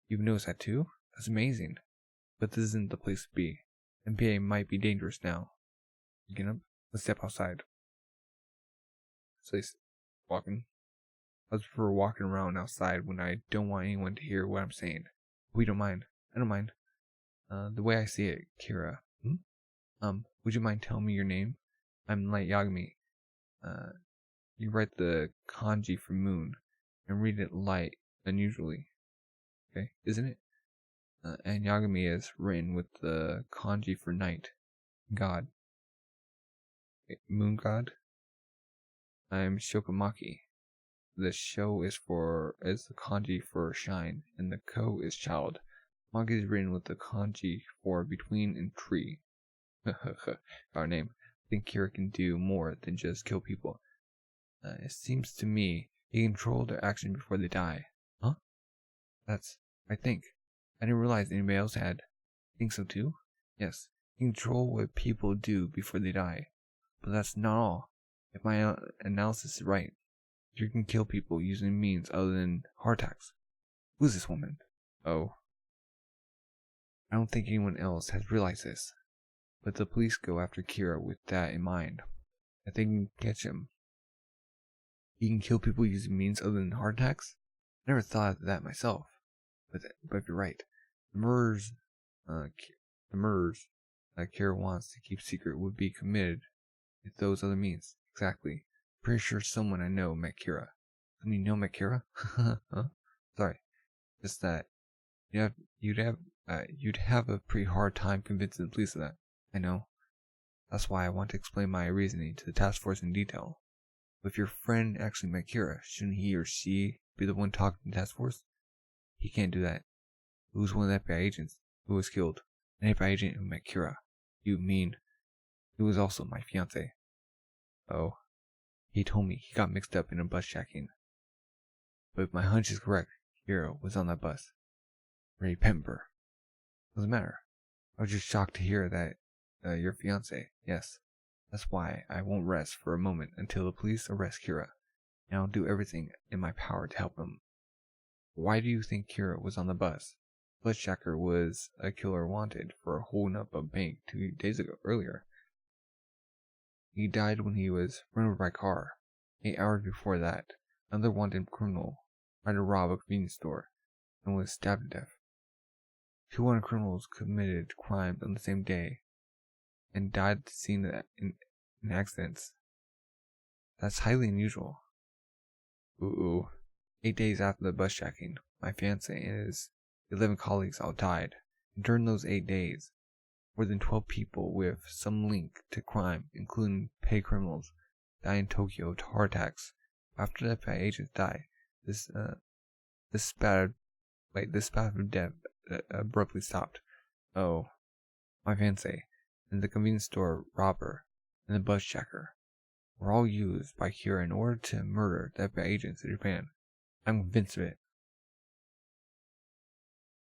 [SPEAKER 1] You've noticed that too? That's amazing. But this isn't the place to be. MPA might be dangerous now. Get up. Let's step outside. So he's walking. I prefer walking around outside when I don't want anyone to hear what I'm saying. We don't mind. I don't mind. The way I see it, Kira. Would you mind telling me your name? I'm Light Yagami. You write the kanji for moon and read it light unusually. Okay, isn't it? And Yagami is written with the kanji for night. God. Okay, moon god. I'm Shokamaki. the show is the kanji for shine, and the ko is child. Manga is written with the kanji for between and tree. Our name. I think Kira can do more than just kill people. It seems to me he can control their action before they die. Huh? I think. I didn't realize anybody else had. Think so too? Yes. He can control what people do before they die. But that's not all. If my analysis is right, you can kill people using means other than heart attacks. Who's this woman? Oh. I don't think anyone else has realized this. But the police go after Kira with that in mind. I think we can catch him. He can kill people using means other than heart attacks? I never thought of that myself. But you're right. The murders that Kira wants to keep secret would be committed with those other means. Exactly. Pretty sure someone I know met Kira. Someone you know met Kira? Huh? Sorry. Just that you'd have a pretty hard time convincing the police of that. I know. That's why I want to explain my reasoning to the task force in detail. But if your friend actually met Kira, shouldn't he or she be the one talking to the task force? He can't do that. Who was one of the FBI agents who was killed? An FBI agent who met Kira. You mean who was also my fiance? Oh. He told me he got mixed up in a bus jacking. But if my hunch is correct, Kira was on that bus. Ray Pember. Doesn't matter. I was just shocked to hear that your fiance. Yes. That's why I won't rest for a moment until the police arrest Kira. And I'll do everything in my power to help him. Why do you think Kira was on the bus? Bloodjacker was a killer wanted for holding up a bank 2 days earlier. He died when he was run over by a car. 8 hours before that, another wanted criminal tried to rob a convenience store and was stabbed to death. 2 wanted criminals committed crimes on the same day and died at the scene in accidents. That's highly unusual. Ooh. 8 days after the bus jacking, my fiancé and his 11 colleagues all died. And during those 8 days, more than 12 people with some link to crime, including paid criminals, died in Tokyo to heart attacks. After the FBI agents died, this spat of death abruptly stopped. Oh, my fiancé and the convenience store robber and the bus jacker were all used by Kira in order to murder the FBI agents in Japan. I'm convinced of it.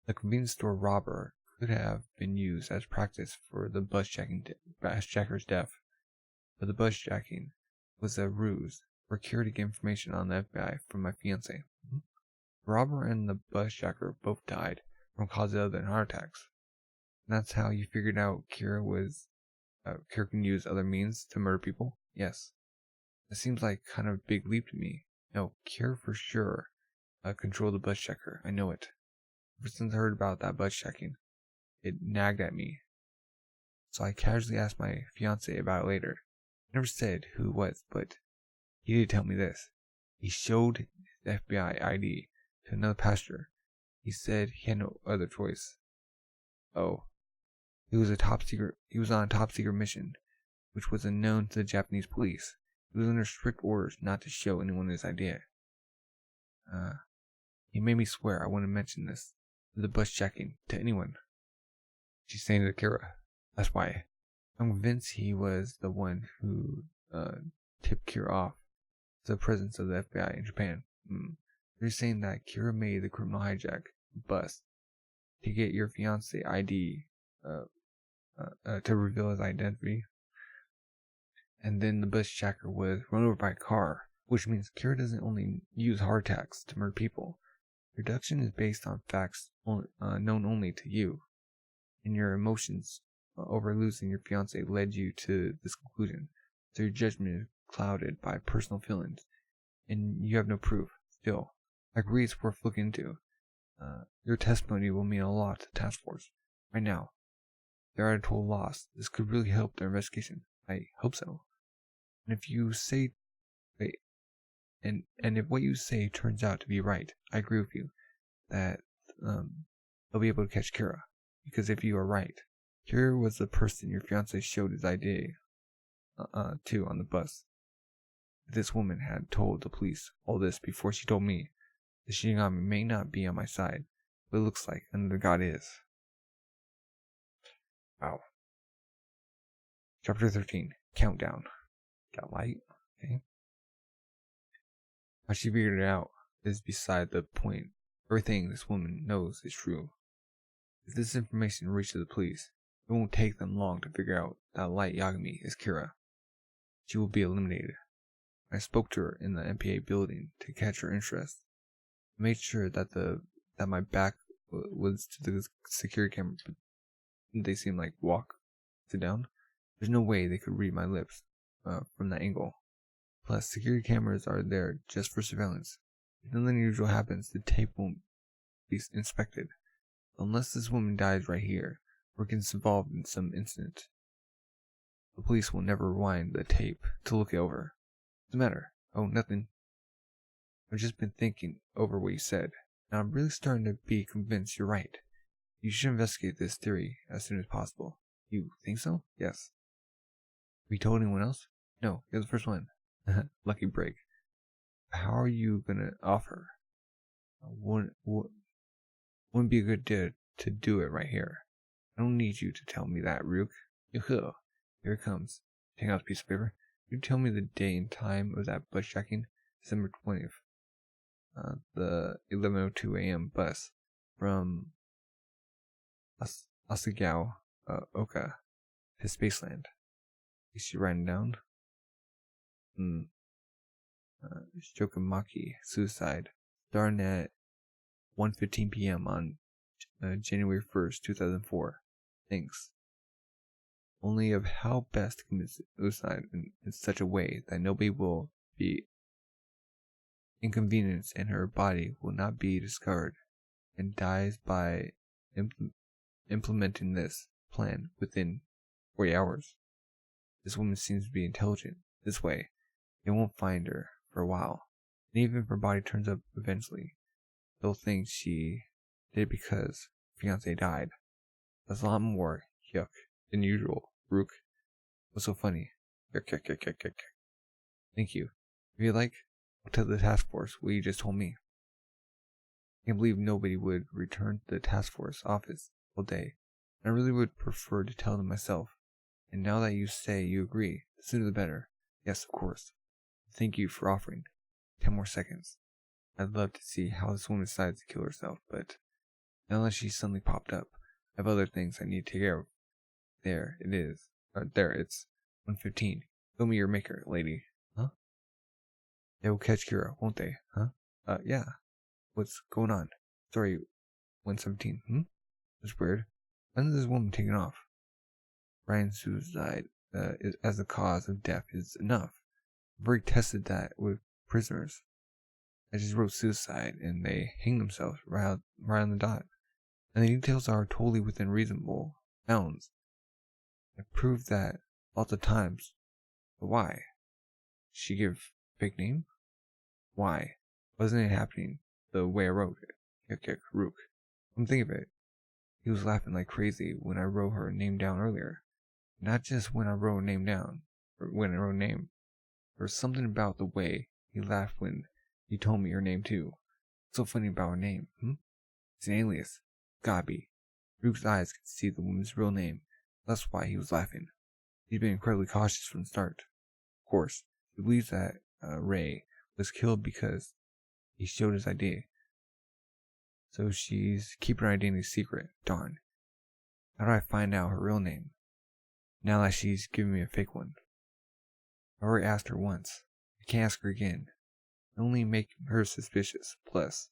[SPEAKER 1] The convenience store robber could have been used as practice for the bus jacker's death, but the bus jacking was a ruse for Kira to get information on the FBI from my fiancé. The robber and the bus jacker both died from causes other than heart attacks. And that's how you figured out Kira can use other means to murder people? Yes. It seems like kind of a big leap to me. No, Kira for sure controlled the bus jacker. I know it. Ever since I heard about that bus checking, it nagged at me. So I casually asked my fiancé about it later. I never said who it was, but he did tell me this. He showed his FBI ID to another passenger. He said he had no other choice. Oh. He was on a top secret mission, which was unknown to the Japanese police. He was under strict orders not to show anyone his idea. He made me swear I wouldn't mention this, the bus checking, to anyone. She's saying to Kira. That's why. I'm convinced he was the one who tipped Kira off to the presence of the FBI in Japan. They're saying that Kira made the criminal hijack bus to get your fiancé ID to reveal his identity. And then the bus jacker was run over by a car, which means Kira doesn't only use heart attacks to murder people. Reduction is based on facts known only to you, and your emotions over losing your fiancé led you to this conclusion. So your judgment is clouded by personal feelings, and you have no proof. Still, I agree it's worth looking into. Your testimony will mean a lot to the task force. Right now, they're at a total loss. This could really help their investigation. I hope so. And if you say, and if what you say turns out to be right, I agree with you that they'll be able to catch Kira. Because if you are right, Kira was the person your fiancé showed his ID to on the bus. If this woman had told the police all this before she told me, the Shinigami may not be on my side, but it looks like another god is. Wow. Chapter 13. Countdown. Got light? Okay. How she figured it out is beside the point. Everything this woman knows is true. If this information reaches the police, it won't take them long to figure out that Light Yagami is Kira. She will be eliminated. I spoke to her in the MPA building to catch her interest. I made sure that my back was to the security camera, but they seemed like sit down. There's no way they could read my lips from that angle. Plus, security cameras are there just for surveillance. If nothing unusual happens, the tape won't be inspected. Unless this woman dies right here, or gets involved in some incident, the police will never rewind the tape to look it over. What's the matter? Oh, nothing. I've just been thinking over what you said, and I'm really starting to be convinced you're right. You should investigate this theory as soon as possible. You think so? Yes. Have you told anyone else? No, you're the first one. Lucky break. How are you gonna offer? Wouldn't be a good idea to do it right here. I don't need you to tell me that, Ryuk. Yoo-hoo. Here it comes. Take out a piece of paper. You tell me the day and time of that bus checking. December 20th. The 11:02 a.m. bus from Asagao, Oka, to Spaceland. Is she writing down? Shokamaki suicide, starting at 1:15 p.m. on January 1st, 2004. Thanks. Only of how best to commit suicide in such a way that nobody will be inconvenienced and her body will not be discovered, and dies by implementing this plan within 40 hours. This woman seems to be intelligent. This way, they won't find her for a while, and even if her body turns up eventually, they'll think she did it because her fiancé died. That's a lot more yuck than usual, Rook. What's so funny? Yuck. Thank you. If you like, I'll tell the task force what you just told me. I can't believe nobody would return to the task force office all day. I really would prefer to tell them myself. And now that you say you agree, the sooner the better. Yes, of course. Thank you for offering. 10 more seconds. I'd love to see how this woman decides to kill herself, but now that she's suddenly popped up, I have other things I need to take care of. There it is. There, it's 1:15. Show me your maker, lady. Huh? They will catch Kira, won't they? Huh? Yeah. What's going on? Sorry, 1:17. That's weird. When is this woman taking off? Ryan's suicide as the cause of death is enough. I've already tested that with prisoners. I just wrote suicide and they hang themselves right on the dot. And the details are totally within reasonable bounds. I proved that lots of times. But why? She give fake name? Why? Wasn't it happening the way I wrote it? Yuck, Rook. Come think of it. He was laughing like crazy when I wrote her name down earlier. Not just when I wrote her name down, or when I wrote her name. There was something about the way he laughed when he told me her name too. What's so funny about her name, It's an alias. Gotta be. Rook's eyes could see the woman's real name. That's why he was laughing. He's been incredibly cautious from the start. Of course, he believes that Ray was killed because he showed his ID. So she's keeping her identity secret. Darn. How do I find out her real name? Now that she's giving me a fake one. I already asked her once. I can't ask her again. I only make her suspicious. Plus,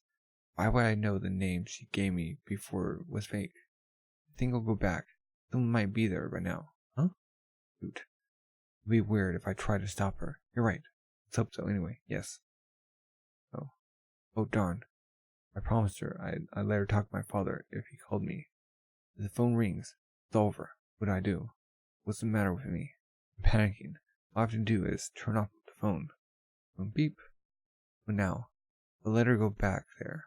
[SPEAKER 1] why would I know the name she gave me before it was fake? I think I'll go back. Someone might be there by now. Huh? Shoot. It'd be weird if I tried to stop her. You're right. Let's hope so anyway. Yes. Oh darn. I promised her I'd let her talk to my father if he called me. If the phone rings, it's over. What do I do? What's the matter with me? I'm panicking. All I have to do is turn off the phone. Beep. But now, I'll let her go back there.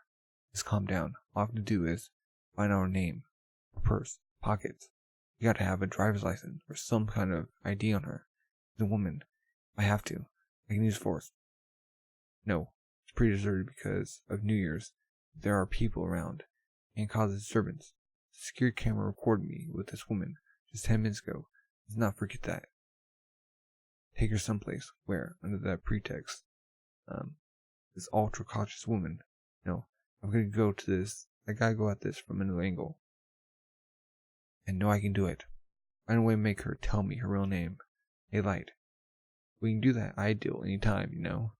[SPEAKER 1] Just calm down. All I have to do is find out her name, her purse, pockets. You gotta have a driver's license or some kind of ID on her. The woman. I have to. I can use force. No, it's pretty deserted because of New Year's. There are people around and cause a disturbance. The security camera recorded me with this woman just 10 minutes ago. Let's not forget that. Take her someplace where, under that pretext, this ultra cautious woman. No, I'm gonna go to this. I gotta go at this from another angle. And know I can do it. Find a way to make her tell me her real name. Hey, Light. We can do that ideal anytime, you know.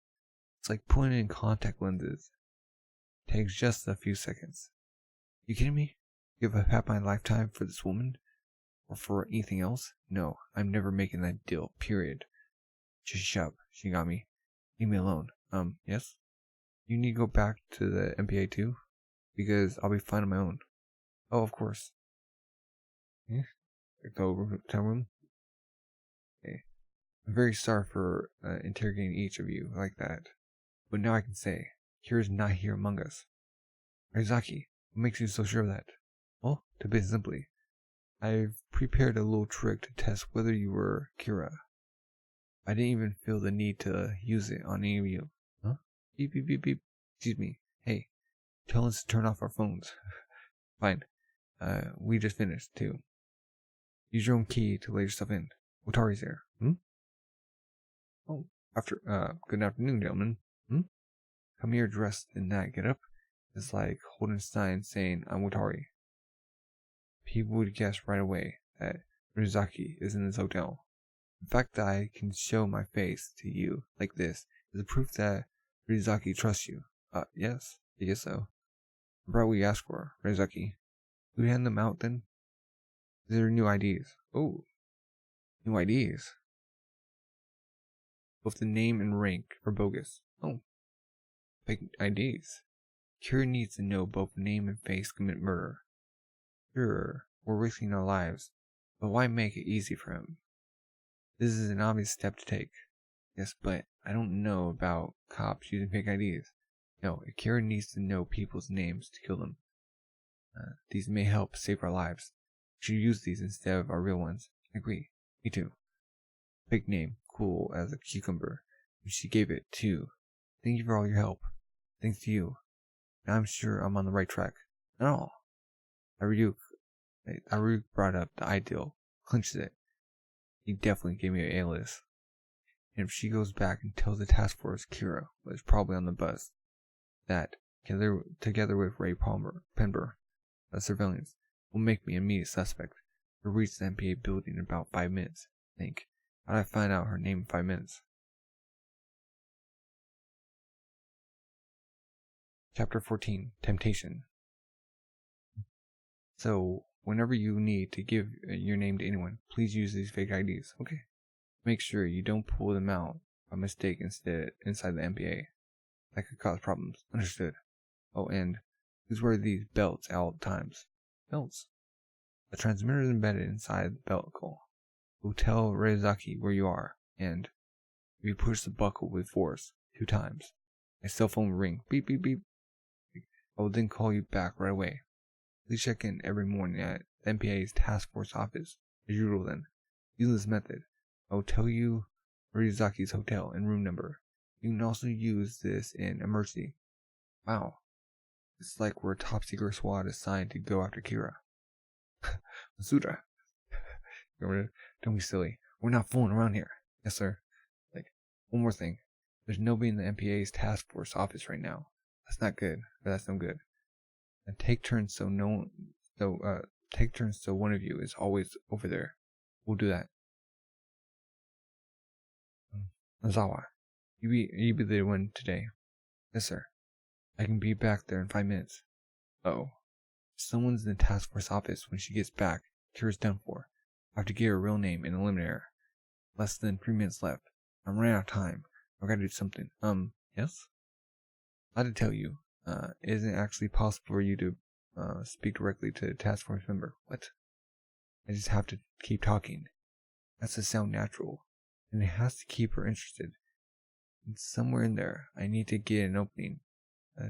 [SPEAKER 1] It's like putting in contact lenses. Takes just a few seconds. You kidding me? Give up half my lifetime for this woman? Or for anything else? No, I'm never making that deal, period. Just shut up. She got me. Leave me alone. Yes? You need to go back to the MPA too? Because I'll be fine on my own. Oh, of course. Yeah? Go over to the room? Okay. I'm very sorry for interrogating each of you like that. But now I can say, Kira's not here among us. Arizaki, what makes you so sure of that? Well, to put it simply, I've prepared a little trick to test whether you were Kira. I didn't even feel the need to use it on any of you. Huh? Beep, beep, beep, beep. Excuse me. Hey, tell us to turn off our phones. Fine. We just finished, too. Use your own key to let yourself in. Watari's there. Oh, good afternoon, gentlemen. Come here dressed in that getup. It's like Holdenstein saying, I'm Watari. People would guess right away that Rizaki is in this hotel. The fact that I can show my face to you like this is a proof that Rizaki trusts you. Yes, I guess so. I brought what you asked for, Rizaki. Will you hand them out then? These are new IDs. Oh, new IDs. Both the name and rank are bogus. Oh, fake IDs. Kira needs to know both name and face to commit murder. Sure, we're risking our lives, but why make it easy for him? This is an obvious step to take. Yes, but I don't know about cops using fake IDs. No, Kira needs to know people's names to kill them. These may help save our lives. We should use these instead of our real ones. I agree. Me too. Fake name, cool as a cucumber. She gave it too. Thank you for all your help. Thanks to you. Now I'm sure I'm on the right track. Not all. Aruyuk brought up the ideal. Clinches it. He definitely gave me an alias. And if she goes back and tells the task force Kira was probably on the bus, that, together with Ray Penber, the surveillance, will make me an immediate suspect. We'll reach the MPA building in about 5 minutes. Think. How'd I find out her name in 5 minutes? Chapter 14, Temptation. So, whenever you need to give your name to anyone, please use these fake IDs, okay? Make sure you don't pull them out by mistake inside the MPA. That could cause problems. Understood. Oh, and please wear these belts at all times. Belts? The transmitter is embedded inside the belticle. It will tell Reizaki where you are, and if you push the buckle with force 2 times, my cell phone will ring. Beep, beep, beep. I will then call you back right away. Please check in every morning at the MPA's task force office. As usual then, using this method, I will tell you Rizaki's hotel and room number. You can also use this in emergency. Wow. It's like we're a top secret squad assigned to go after Kira. Masuda. Don't be silly. We're not fooling around here. Yes, sir. One more thing. There's nobody in the MPA's task force office right now. That's not good. That's no good. And take turns so one of you is always over there. We'll do that. Nozawa, you be the one today. Yes, sir. I can be back there in 5 minutes. Uh-oh. Someone's in the task force office when she gets back. Kira's done for. I have to get her real name and eliminate her. Less than 3 minutes left. I'm running out of time. I gotta do something. Yes? I had to tell you, it isn't actually possible for you to speak directly to the task force member. What? I just have to keep talking. That's to sound natural. And it has to keep her interested. And somewhere in there, I need to get an opening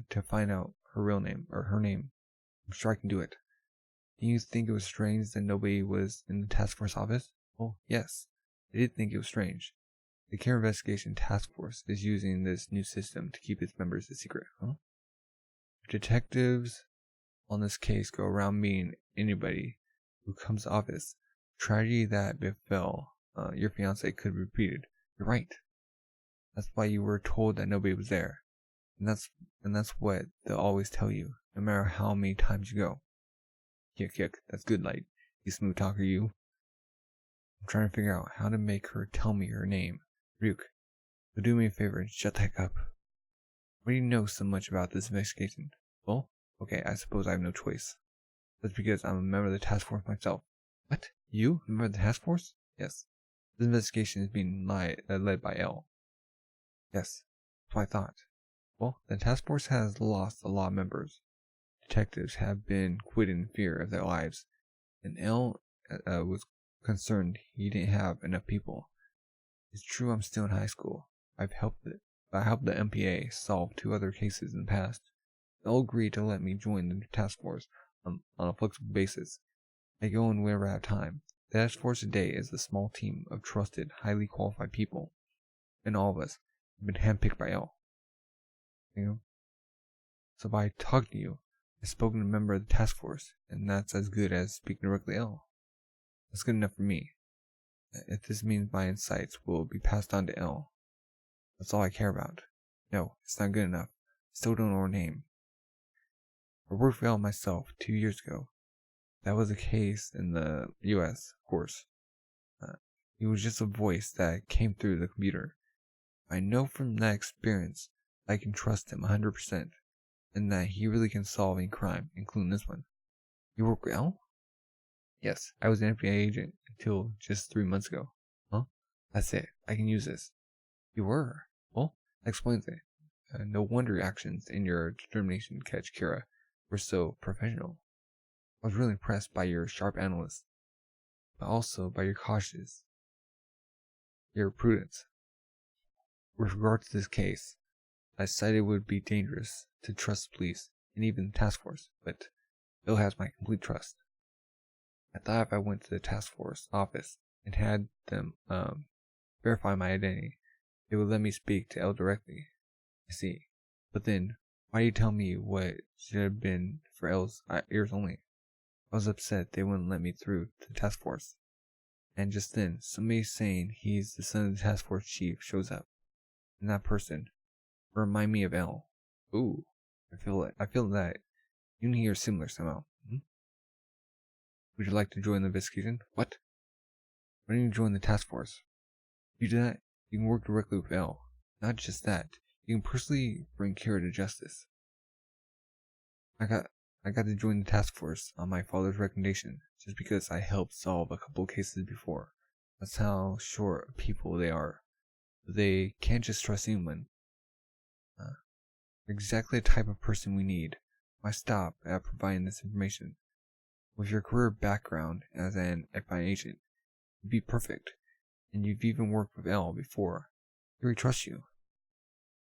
[SPEAKER 1] to find out her real name, or her name. I'm sure I can do it. Do you think it was strange that nobody was in the task force office? Well, yes. I did think it was strange. The Care Investigation Task Force is using this new system to keep its members a secret, huh? Detectives on this case go around meeting anybody who comes to office. Tragedy that befell your fiance could be repeated. You're right. That's why you were told that nobody was there. And that's what they'll always tell you, no matter how many times you go. Yuck, that's good, like, you smooth talker, you. I'm trying to figure out how to make her tell me her name. Ryuk, so do me a favor and shut the heck up. Why do you know so much about this investigation? Well, okay, I suppose I have no choice. That's because I'm a member of the task force myself. What? You? A member of the task force? Yes. This investigation is being led by L. Yes, that's what I thought. Well, the task force has lost a lot of members. Detectives have been quitting in fear of their lives, and L was concerned he didn't have enough people. It's true I'm still in high school. I helped the MPA solve 2 other cases in the past. They'll agree to let me join the task force on a flexible basis. I go in whenever I have time. The task force today is a small team of trusted, highly qualified people, and all of us have been handpicked by L. You know? So by talking to you, I've spoken to a member of the task force, and that's as good as speaking directly to L. That's good enough for me. If this means my insights will be passed on to L, that's all I care about. No, it's not good enough. I still don't know her name. I worked for L myself 2 years ago. That was the case in the US, of course. He was just a voice that came through the computer. I know from that experience I can trust him 100%, and that he really can solve any crime, including this one. You work with L? Yes, I was an FBI agent until just 3 months ago. Huh? That's it. I can use this. You were? Well, that explains it. No wonder your actions and your determination to catch Kira were so professional. I was really impressed by your sharp analysis, but also by your prudence. With regard to this case, I decided it would be dangerous to trust the police and even the task force, but Bill has my complete trust. I thought if I went to the task force office and had them verify my identity, they would let me speak to L directly. I see. But then, why do you tell me what should have been for L's ears only? I was upset they wouldn't let me through to the task force. And just then, somebody saying he's the son of the task force chief shows up. And that person remind me of L. Ooh, I feel that you and he are similar somehow. Would you like to join the investigation? What? Why don't you join the task force? If you do that, you can work directly with L. Not just that, you can personally bring Kira to justice. I got to join the task force on my father's recommendation, just because I helped solve a couple cases before. That's how short of people they are. They can't just trust anyone. Exactly the type of person we need. Why stop at providing this information? With your career background as an FBI agent, you'd be perfect, and you've even worked with L before. He really trusts you.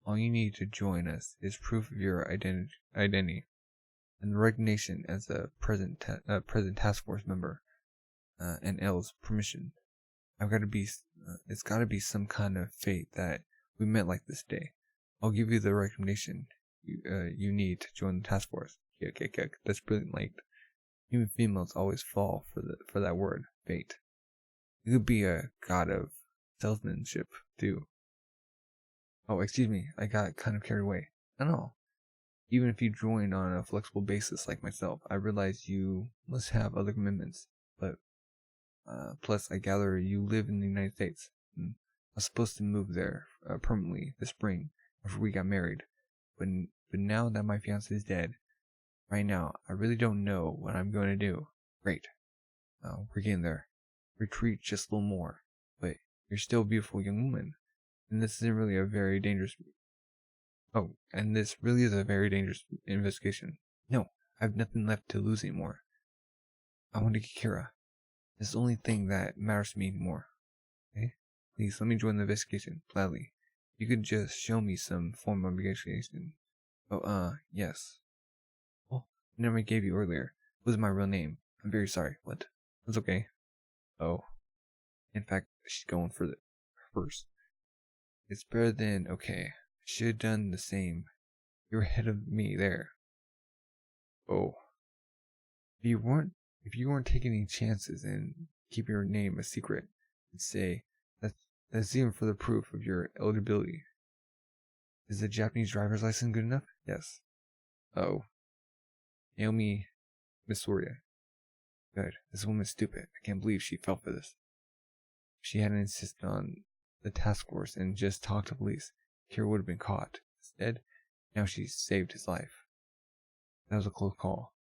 [SPEAKER 1] All you need to join us is proof of your identity, and the recognition as a present task force member, and L's permission. It's got to be some kind of fate that we met like this day. I'll give you the recognition you need to join the task force. Yuck. That's brilliant. Like, even females always fall for that word, fate. You could be a god of salesmanship too. Oh, excuse me, I got kind of carried away. I don't know. Even if you join on a flexible basis like myself, I realize you must have other commitments. But plus, I gather you live in the United States. I was supposed to move there permanently this spring after we got married, but now that my fiance is dead, right now I really don't know what I'm going to do. Great, we're getting there. Retreat just a little more, but you're still a beautiful young woman, and this isn't really a very dangerous. Oh, and this really is a very dangerous investigation. No, I have nothing left to lose anymore. I want to get Kira. It's the only thing that matters to me anymore. Okay? Please let me join the investigation, gladly. You could just show me some form of investigation. Oh, yes. Oh, I never gave you earlier. What was my real name? I'm very sorry. What? That's okay. Oh. In fact, she's going for the first. It's better than, okay, I should have done the same. You're ahead of me there. Oh. If you weren't taking any chances and keep your name a secret, I'd say that's even further proof of your eligibility. Is the Japanese driver's license good enough? Yes. Oh. Naomi Masuria. Good. This woman's stupid. I can't believe she fell for this. If she hadn't insisted on the task force and just talked to police, Kira would have been caught. Instead, now she saved his life. That was a close call.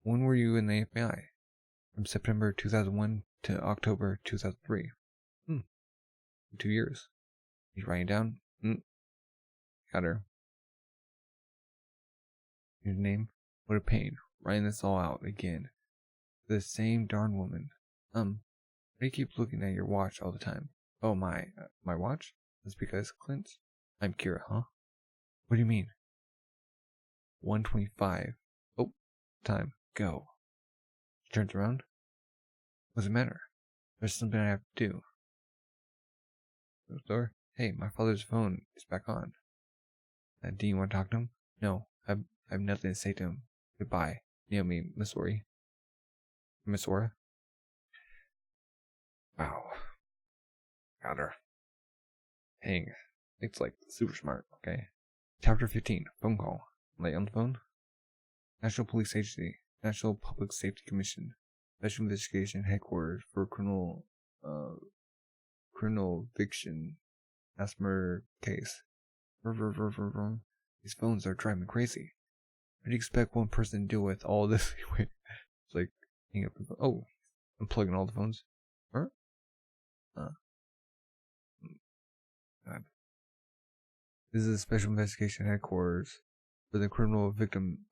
[SPEAKER 1] When were you in the FBI? From September 2001 to October 2003. 2 years. You writing down? Got her. Your name? What a pain. Writing this all out again. The same darn woman. Why do you keep looking at your watch all the time? Oh, my watch? That's because Clint. I'm Kira, huh? What do you mean? 1:25. Oh, time. Go. She turns around. What's the matter? There's something I have to do. Door. Hey, my father's phone is back on. Do you want to talk to him? No, I have nothing to say to him. Goodbye. Naomi Missouri. Missouri. Wow. Got her. Hang. It's like super smart, okay? Chapter 15. Phone call. Lay on the phone. National Police Agency. National Public Safety Commission. Special Investigation Headquarters for Criminal Fiction. Mass murder case. These phones are driving me crazy. How do you expect one person to deal with all this? It's like, hang up the phone. Oh, I'm plugging all the phones. Huh? God. This is a special investigation headquarters for the criminal victim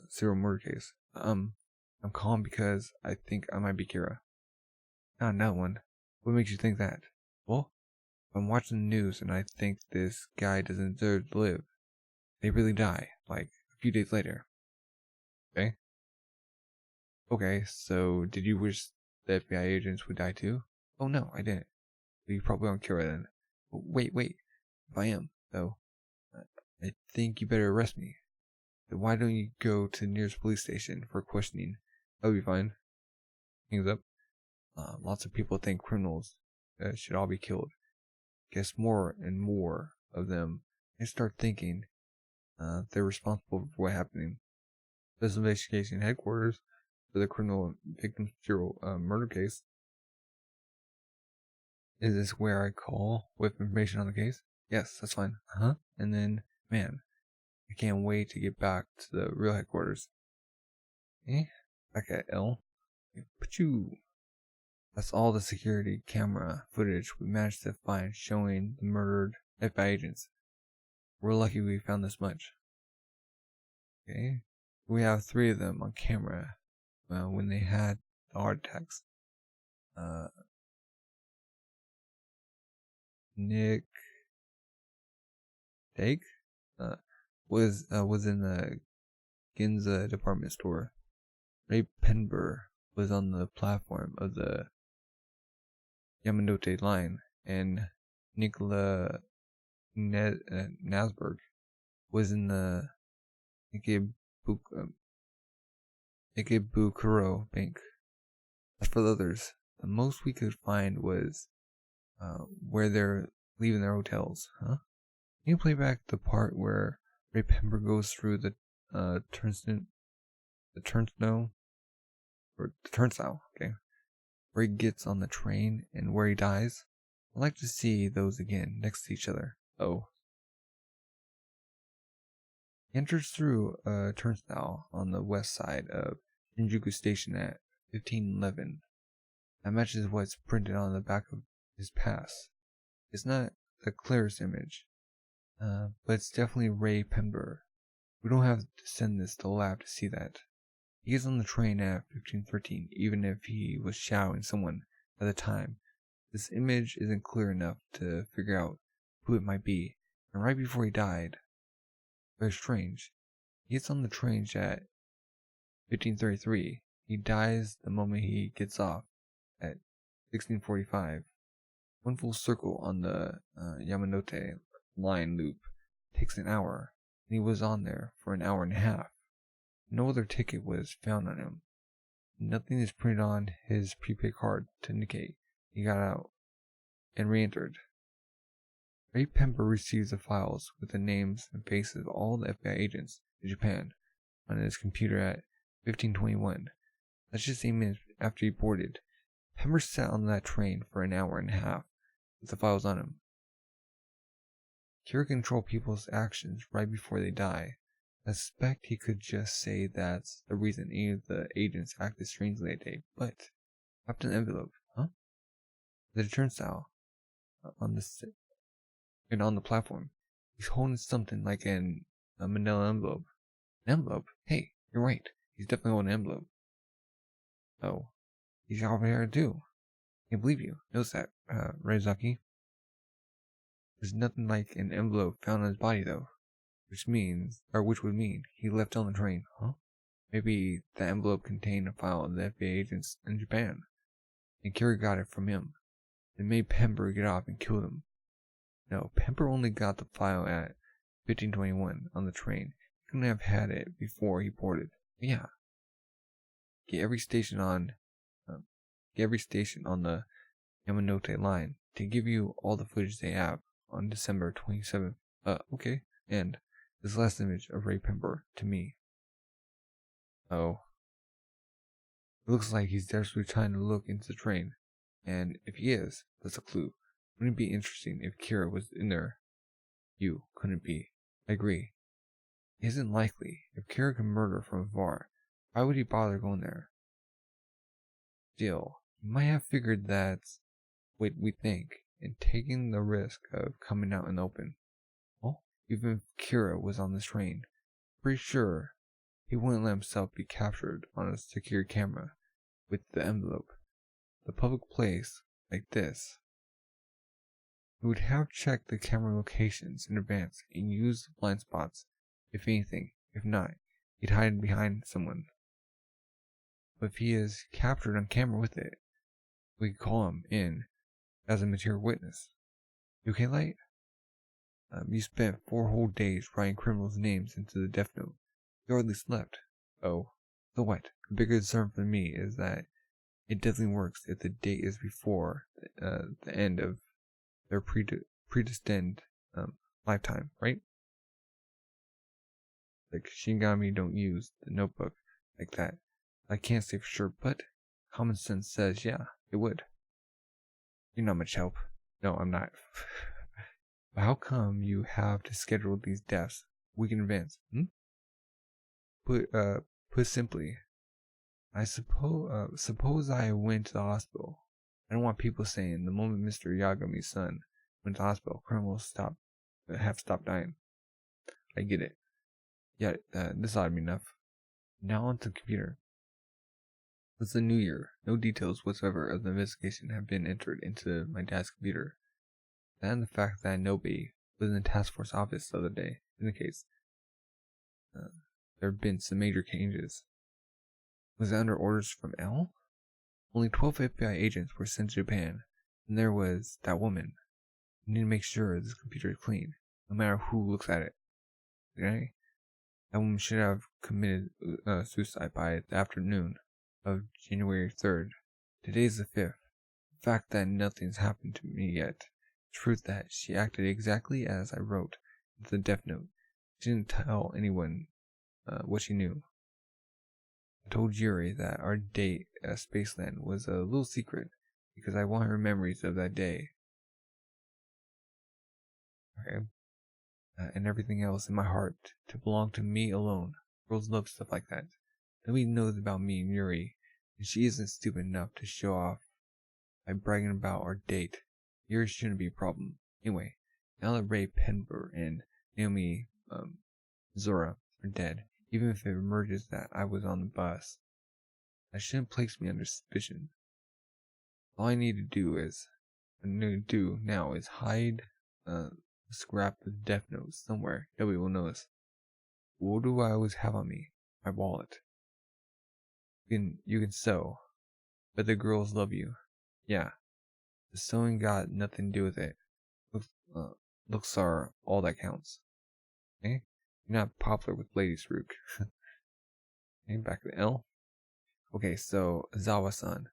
[SPEAKER 1] serial murder case. I'm calm because I think I might be Kira. Not another one. What makes you think that? Well, I'm watching the news and I think this guy doesn't deserve to live. They really die, like, a few days later. Okay? Okay, so did you wish the FBI agents would die too? Oh no, I didn't. Well, you probably aren't Kira then. Wait. If I am, though, I think you better arrest me. Then why don't you go to the nearest police station for questioning? That'll be fine. Hangs up. Lots of people think criminals should all be killed. Guess more and more of them start thinking they're responsible for what happening. Special Investigation Headquarters for the criminal victim serial murder case. Is this where I call with information on the case? Yes, that's fine. And then, man, I can't wait to get back to the real headquarters. Back at L. Pachoo. That's all the security camera footage we managed to find showing the murdered FBI agents. We're lucky we found this much. Okay. We have 3 of them on camera when they had the heart attacks. Nick Dake was in the Ginza department store. Ray Penber was on the platform of the Yamanote line, and Nikola Nasberg was in the Ikebukuro Bank. As for the others, the most we could find was where they're leaving their hotels. Can you play back the part where Ray Pember goes through the turnstile, okay, where he gets on the train and where he dies? I'd like to see those again next to each other. Oh. He enters through a turnstile on the west side of Shinjuku Station at 1511. That matches what's printed on the back of his pass. It's not the clearest image, but it's definitely Ray Pember. We don't have to send this to the lab to see that. He gets on the train at 1513, even if he was shadowing someone at the time. This image isn't clear enough to figure out who it might be, and right before he died, very strange, he gets on the train at 1533. He dies the moment he gets off at 1645. One full circle on the Yamanote line loop takes an hour, and he was on there for an hour and a half. No other ticket was found on him. Nothing is printed on his prepaid card to indicate he got out and re-entered. Ray Pember receives the files with the names and faces of all the FBI agents in Japan on his computer at 15:21. That's just 8 minutes after he boarded. Pember sat on that train for an hour and a half with the files on him. Kira can control people's actions right before they die. I suspect he could just say that's the reason any of the agents acted strangely that day, but wrapped in an envelope, huh? The turnstile on the platform. He's holding something like a manila envelope. An envelope? Hey, you're right. He's definitely holding an envelope. Oh, he's over here too. Can't believe you. Notice that, Reizaki. There's nothing like an envelope found on his body though. Which would mean he left on the train, huh? Maybe the envelope contained a file of the FBI agents in Japan, and Kira got it from him. It made Pember get off and killed him. No, Pember only got the file at 15:21 on the train. He couldn't have had it before he boarded. But yeah. Get every station on the Yamanote line to give you all the footage they have on December 27th. Okay. And this last image of Ray Pember to me. Oh. It looks like he's desperately trying to look into the train. And if he is, that's a clue. Wouldn't it be interesting if Kira was in there? Couldn't be. I agree. It isn't likely. If Kira can murder from afar, why would he bother going there? Still, he might have figured that's what we think, and taking the risk of coming out in the open. Well, even if Kira was on this train, pretty sure he wouldn't let himself be captured on a secure camera with the envelope. The public place like this. He would have checked the camera locations in advance and used the blind spots, if anything. If not, he'd hide behind someone. But if he is captured on camera with it, we could call him in as a material witness. You okay, Light? You spent 4 whole days writing criminals' names into the death note. You hardly slept. Oh, so what? The bigger concern for me is that it definitely works if the date is before the end of their predestined lifetime, right? Like Shinigami don't use the notebook like that. I can't say for sure, but common sense says yeah, it would. You're not much help. No, I'm not. But how come you have to schedule these deaths a week in advance? Put simply, I suppose I went to the hospital. I don't want people saying the moment Mr. Yagami's son went to the hospital, criminals have stopped dying. I get it. Yeah, this ought to be enough. Now onto the computer. It's the new year. No details whatsoever of the investigation have been entered into my dad's computer. That and the fact that nobody was in the task force office the other day indicates there have been some major changes. Was it under orders from L? Only 12 FBI agents were sent to Japan, and there was that woman. We need to make sure this computer is clean, no matter who looks at it. Okay? That woman should have committed suicide by the afternoon of January 3rd. Today's the 5th. The fact that nothing's happened to me yet is proof that she acted exactly as I wrote in the death note. She didn't tell anyone what she knew. I told Yuri that our date at Spaceland was a little secret because I want her memories of that day. Okay. And everything else in my heart to belong to me alone. Girls love stuff like that. Nobody knows about me and Yuri, and she isn't stupid enough to show off by bragging about our date. Yuri shouldn't be a problem. Anyway, now that Ray Pember and Naomi Zora are dead, even if it emerges that I was on the bus, that shouldn't place me under suspicion. All I need to do now is hide a scrap of death notes somewhere. Nobody will notice. What do I always have on me? My wallet. You can sew, but the girls love you. Yeah, The sewing got nothing to do with it. Looks are all that counts. Okay? You're not popular with ladies, Rook. Okay, back to the L. Okay, so Zawa-san.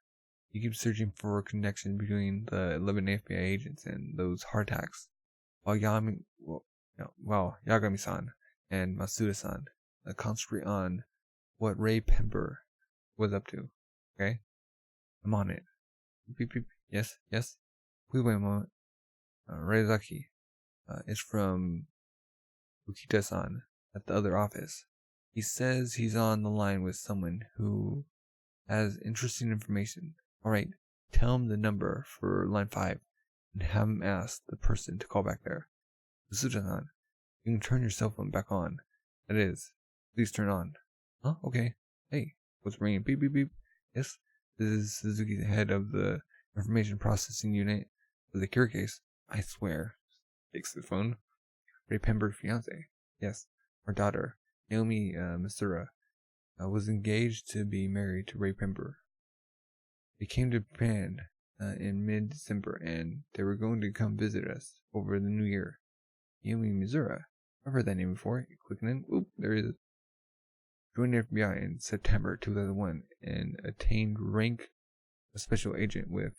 [SPEAKER 1] You keep searching for a connection between the 11 FBI agents and those heart attacks. While Yagami-san and Masuda-san concentrate on what Ray Pember was up to. Okay? I'm on it. Beep, beep. Yes. Please wait a moment. Reizaki is from Ukita-san at the other office. He says he's on the line with someone who has interesting information. Alright, tell him the number for line 5 and have him ask the person to call back there. Masuda-san, you can turn your cell phone back on. That is, please turn on. Huh? Okay. Hey, what's ringing? Beep, beep, beep. Yes, this is Suzuki, the head of the information processing unit for the cure case. I swear. Takes the phone. Ray Pember's fiance. Yes, our daughter, Naomi Misura, was engaged to be married to Ray Pember. They came to Japan in mid-December, and they were going to come visit us over the New Year. Naomi Misura. I've heard that name before. Clicking in. Oop, there it is. Joined the FBI in September 2001 and attained rank of special agent with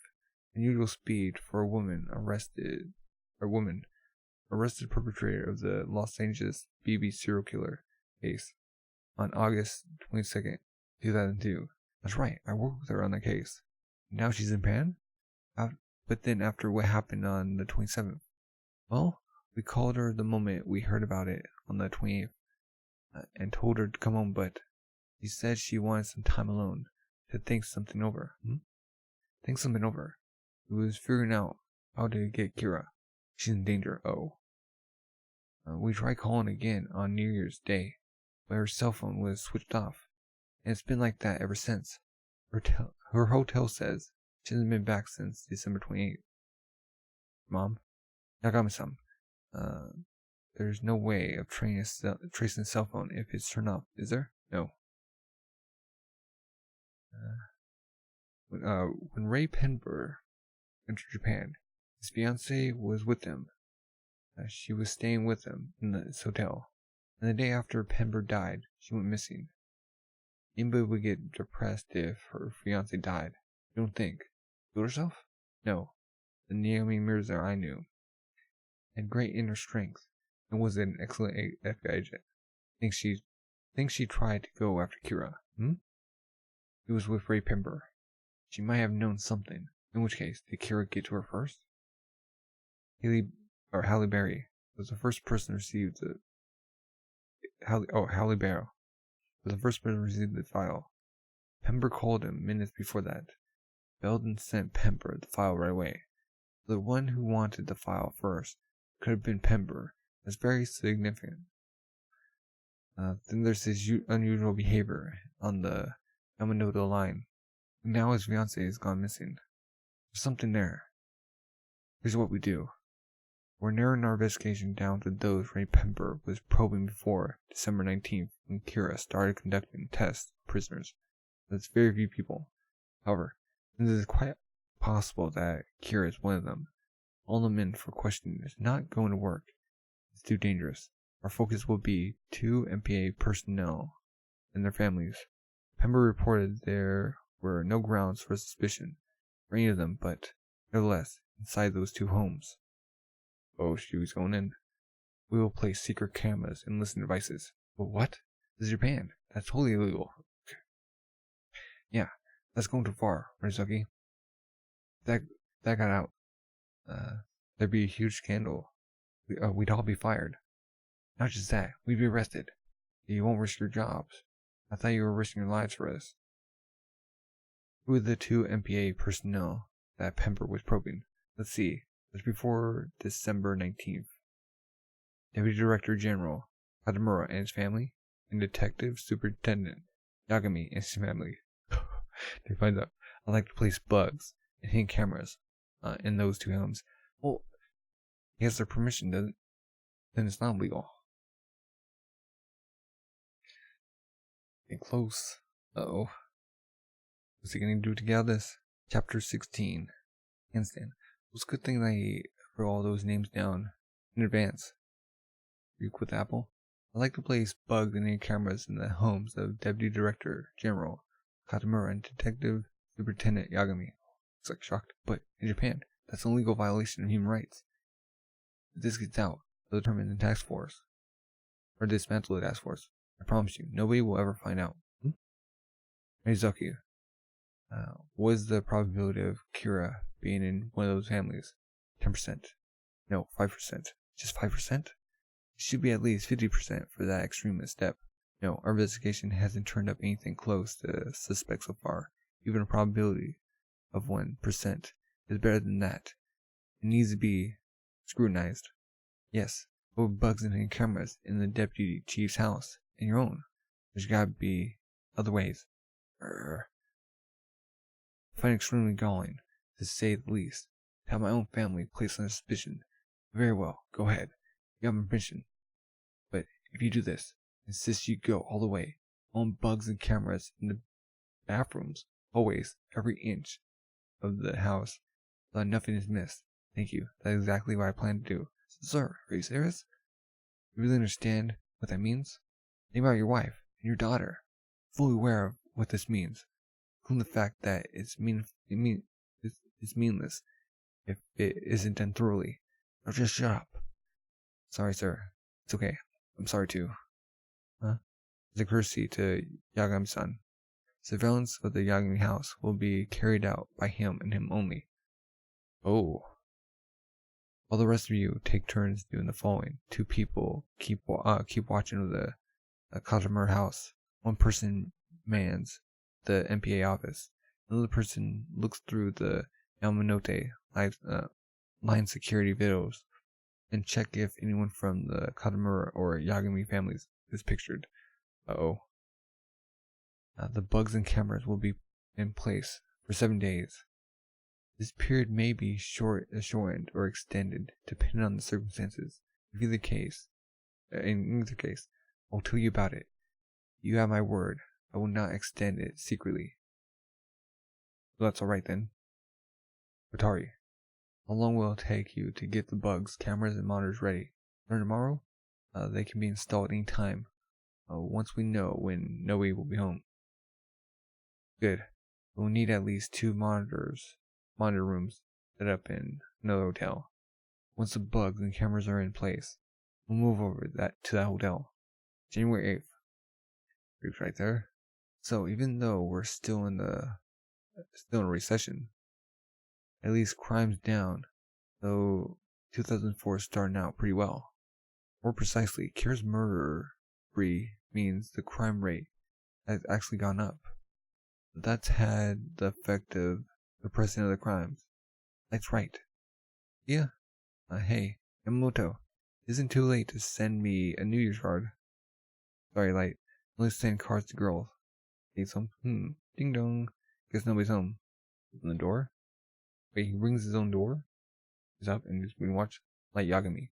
[SPEAKER 1] unusual speed for a woman arrested perpetrator of the Los Angeles BB serial killer case on August 22nd, 2002. That's right, I worked with her on that case. Now she's in Japan? But then after what happened on the 27th? Well, we called her the moment we heard about it on the 28th and told her to come home, but she said she wanted some time alone to think something over. Think something over. It was figuring out how to get Kira. She's in danger. We tried calling again on New Year's Day, but her cell phone was switched off, and it's been like that ever since. Her hotel says she hasn't been back since December 28th. Mom, Yagami-san, there's no way of tracing the cell phone if it's turned off, is there? No. When Ray Pember entered Japan, his fiancée was with him. She was staying with him in this hotel, and the day after Pember died, she went missing. Anybody would get depressed if her fiancé died. You don't think? Killed herself? No. The Naomi Mirza I knew had great inner strength and was an excellent FBI agent. Think she tried to go after Kira. It was with Ray Pember. She might have known something. In which case, did Kira get to her first? Halle Berry was the first person to receive the Halle Berry was the first person to receive the file. Pember called him minutes before that. Belden sent Pember the file right away. The one who wanted the file first could have been Pember. That's very significant. Then there's his unusual behavior on the Yamamoto line. Now his fiancée has gone missing. There's something there. Here's what we do. We're narrowing our investigation down to those Ray Pember was probing before December 19th when Kira started conducting tests of prisoners. That's very few people. However, it is quite possible that Kira is one of them. All the men for questioning is not going to work. It's too dangerous. Our focus will be 2 MPA personnel and their families. Pember reported there were no grounds for suspicion for any of them, but nevertheless, inside those 2 homes. Oh, she was going in. We will place secret cameras and listening devices. But what? This is Japan. That's totally illegal. Yeah, that's going too far, Rizuki. That got out. There'd be a huge scandal. We'd all be fired. Not just that, we'd be arrested. You won't risk your jobs. I thought you were risking your lives for us. Who were the 2 MPA personnel that Pember was probing? Let's see. It was before December 19th. Deputy Director General Hadamura and his family, and Detective Superintendent Yagami and his family. They find out I like to place bugs and hidden cameras in those 2 homes. Well, he has their permission, then it's not legal. Get close. Uh-oh. What's he gonna do to get out of this? Chapter 16. Handstand. It's a good thing that I wrote all those names down in advance. Are you with Apple? I'd like to place bugs and cameras in the homes of Deputy Director General Katamura and Detective Superintendent Yagami. Looks like shocked, but in Japan, that's a legal violation of human rights. If this gets out, they'll determine the task force, or dismantle the task force. I promise you, nobody will ever find out. Mizuki, what is the probability of Kira being in one of those families? 10%. No, 5%. Just 5%? It should be at least 50% for that extremist step. No, our investigation hasn't turned up anything close to suspects so far. Even a probability of 1% is better than that. It needs to be scrutinized. Yes, but with bugs and cameras in the deputy chief's house and your own, there's gotta be other ways. I find it extremely galling, to say the least, to have my own family placed under suspicion. Very well, go ahead. You have my permission. But if you do this, insist you go all the way. On bugs and cameras in the bathrooms, always, every inch of the house, so that nothing is missed. Thank you. That's exactly what I plan to do. Sir, are you serious? You really understand what that means? Think about your wife and your daughter. Fully aware of what this means, including the fact that it's meaningless if it isn't done thoroughly. Now just shut up. Sorry, sir. It's okay. I'm sorry too. As a courtesy to Yagami-san, surveillance of the Yagami house will be carried out by him and him only. Oh. All the rest of you take turns doing the following. 2 people keep watching of the Katamura house. 1 person mans the MPA office. Another person looks through the Yamanote line security videos and check if anyone from the Katamura or Yagami families is pictured. The bugs and cameras will be in place for 7 days. This period may be shortened or extended depending on the circumstances. In either case, I'll tell you about it. You have my word. I will not extend it secretly. So that's alright then. Atari, how long will it take you to get the bugs, cameras, and monitors ready? Or tomorrow? They can be installed any time. Once we know when nobody will be home. Good. We'll need at least 2 monitor rooms set up in another hotel. Once the bugs and cameras are in place, we'll move over to that hotel. January 8th. Greeks right there. So even though we're still in a recession, at least crime's down, though 2004 is starting out pretty well. More precisely, Kira's murder spree means the crime rate has actually gone up. But that's had the effect of suppressing other crimes. That's right. Yeah. Hey, Yamamoto, it isn't too late to send me a New Year's card. Sorry, Light. Only send cards to girls. Need some? Ding dong. Guess nobody's home. Open the door. Wait, he rings his own door? He's up and he's been watched like Yagami.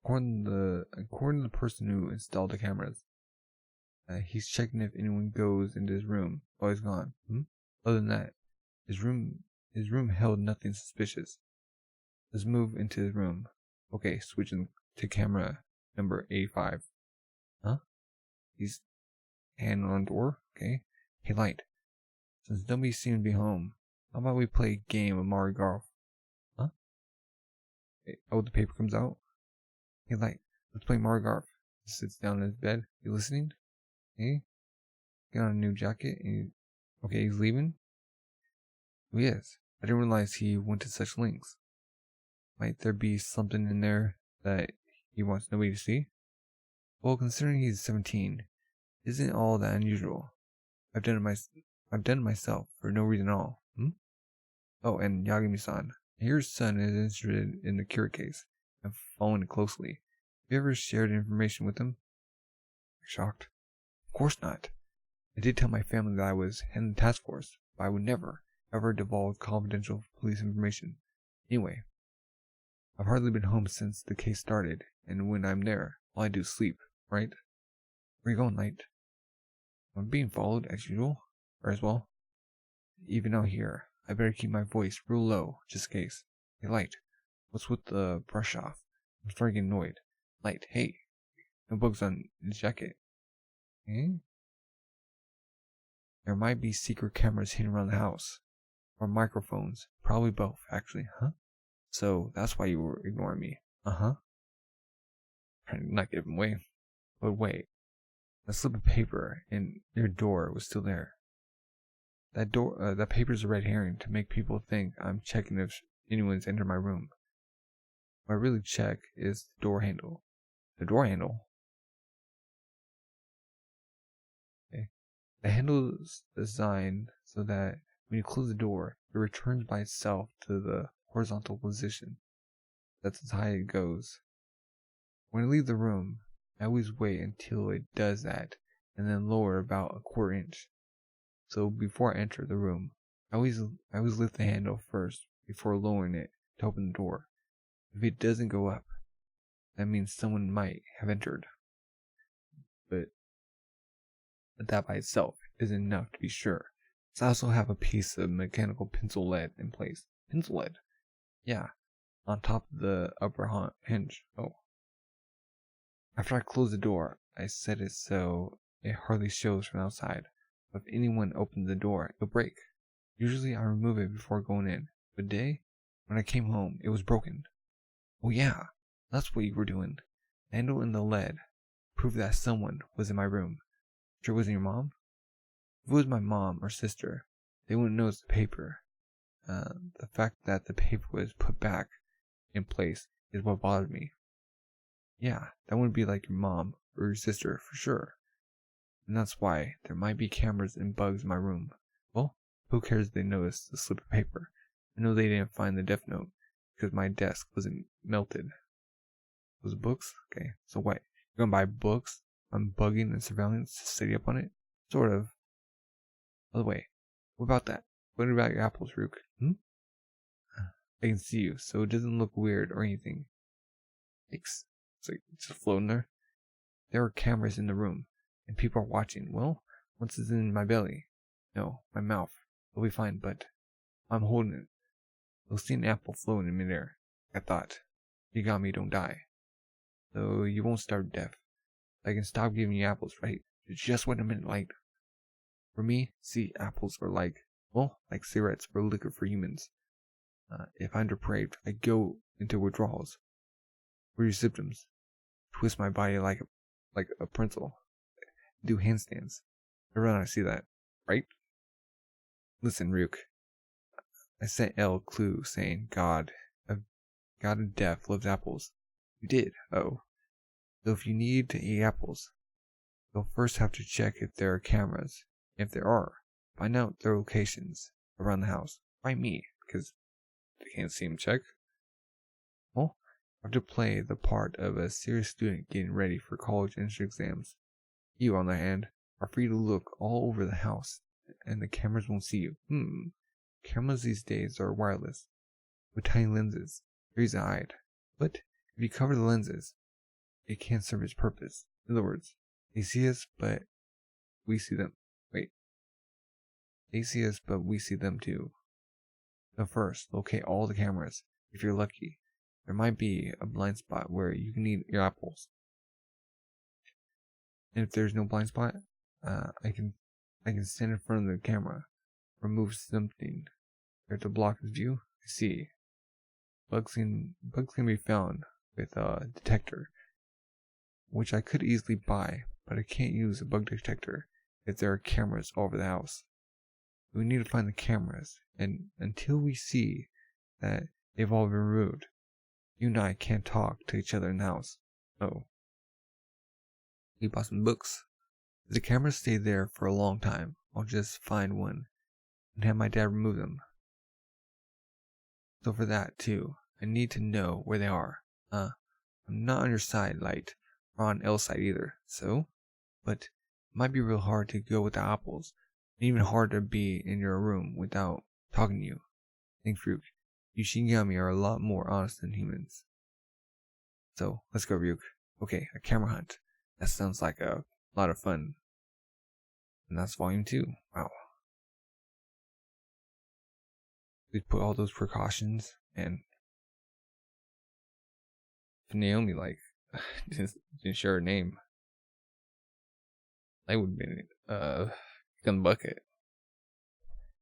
[SPEAKER 1] According to the person who installed the cameras, he's checking if anyone goes into his room while he's gone. Other than that, his room held nothing suspicious. Let's move into his room. Okay, switching to camera number 85. He's hand on the door. Okay. Hey, Light. Since nobody seems to be home, how about we play a game of Mario Golf? Oh, the paper comes out. Hey, Light. Let's play Mario Golf. He sits down in his bed. You listening? Hey. Got on a new jacket. Okay, he's leaving. Oh, yes. I didn't realize he went to such lengths. Might there be something in there that he wants nobody to see? Well, considering he's 17, isn't all that unusual. I've done it myself for no reason at all. Oh, and Yagami-san, your son is interested in the Kira case and following it closely. Have you ever shared information with him? Shocked. Of course not. I did tell my family that I was head of the task force, but I would never, ever divulge confidential police information. Anyway, I've hardly been home since the case started, and when I'm there, all I do is sleep, right? Where you going, Light? I'm being followed, as usual, or as well. Even out here, I better keep my voice real low, just in case. Hey, Light, what's with the brush off? I'm starting to get annoyed. Light, hey, no bugs on the jacket. Eh? There might be secret cameras hidden around the house. Or microphones. Probably both, actually, huh? So, that's why you were ignoring me. Uh-huh. Trying to not give him away. But wait. The slip of paper in your door was still there. That paper's a red herring to make people think I'm checking if anyone's entered my room. What I really check is the door handle. The door handle? Okay. The handle is designed so that when you close the door, it returns by itself to the horizontal position. That's as high it goes. When I leave the room, I always wait until it does that, and then lower about a quarter inch. So before I enter the room, I always lift the handle first before lowering it to open the door. If it doesn't go up, that means someone might have entered. But that by itself isn't enough to be sure. So I also have a piece of mechanical pencil lead in place. Pencil lead? Yeah, on top of the upper hinge. Oh. After I close the door, I set it so it hardly shows from outside. But if anyone opens the door, it'll break. Usually I remove it before going in. But today, when I came home, it was broken. Oh yeah, that's what you were doing. The handle and the lead proved that someone was in my room. Sure it wasn't your mom? If it was my mom or sister, they wouldn't notice the paper. The fact that the paper was put back in place is what bothered me. Yeah, that wouldn't be like your mom or your sister for sure. And that's why there might be cameras and bugs in my room. Well, who cares if they noticed the slip of paper? I know they didn't find the death note because my desk wasn't melted. Those books? Okay, so what? You're gonna buy books on bugging and surveillance to study up on it? Sort of. By the way, what about that? What about your apples, Rook? I can see you, so it doesn't look weird or anything. It's like it's just floating there. There are cameras in the room, and people are watching. Well, once it's in my belly, no, my mouth, it'll be fine, but I'm holding it. You'll see an apple floating in midair. I thought, you got me, don't die. So you won't starve to death. I can stop giving you apples, right? Just wait a minute, Light. For me, see, apples are like cigarettes or liquor for humans. If I'm depraved, I go into withdrawals. What are your symptoms? Twist my body like a pretzel. Do handstands. Everyone I see that, right? Listen, Ryuk. I sent L a clue saying God of death loves apples. You did, oh. So if you need to eat apples, you'll first have to check if there are cameras. If there are, find out their locations around the house. By me, because they can't see them check. Well, I have to play the part of a serious student getting ready for college entrance exams. You, on the other hand, are free to look all over the house, and the cameras won't see you. Cameras these days are wireless, with tiny lenses, very easy to hide. But if you cover the lenses, it can't serve its purpose. In other words, they see us, but we see them. Wait. They see us, but we see them too. So first, locate all the cameras. If you're lucky, there might be a blind spot where you can eat your apples. And if there's no blind spot, I can stand in front of the camera, remove something there to block his view. I see. Bugs can be found with a detector, which I could easily buy, but I can't use a bug detector if there are cameras all over the house. We need to find the cameras, and until we see that they've all been removed, you and I can't talk to each other in the house. Oh. We bought some books. If the cameras stay there for a long time, I'll just find one and have my dad remove them. So for that too, I need to know where they are. I'm not on your side, Light, or on L's side either, but it might be real hard to go with the apples, and even harder to be in your room without talking to you. Think, Ryuk, you Shinigami are a lot more honest than humans. So, let's go, Ryuk. Okay, a camera hunt. That sounds like a lot of fun. And that's volume 2. Wow. We put all those precautions, and Naomi like didn't share her name, I would have been gun bucket,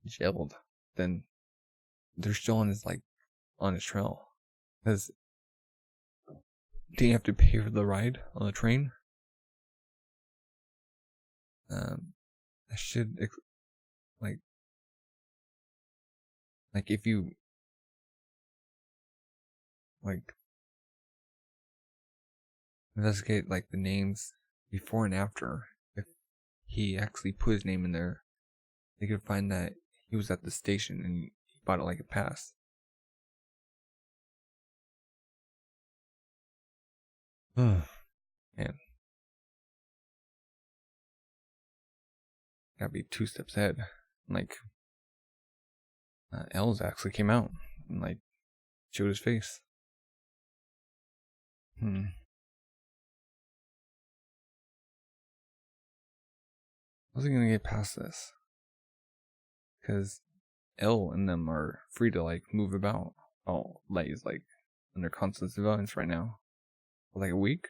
[SPEAKER 1] jailed. Then they're still on his trail, because do you have to pay for the ride on the train? I should like if you investigate the names before and after, if he actually put his name in there, they could find that he was at the station and he bought it like a pass. Man, gotta be 2 steps ahead. L's actually came out and showed his face. How's he gonna get past this? Because L and them are free to move about. Oh, he's under constant surveillance right now for a week.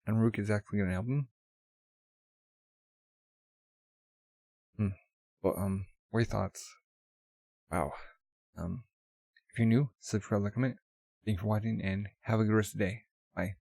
[SPEAKER 1] And Rook is actually gonna help him. But what are your thoughts? Wow. If you're new, subscribe, like, comment. Thank you for watching, and have a good rest of the day. Bye.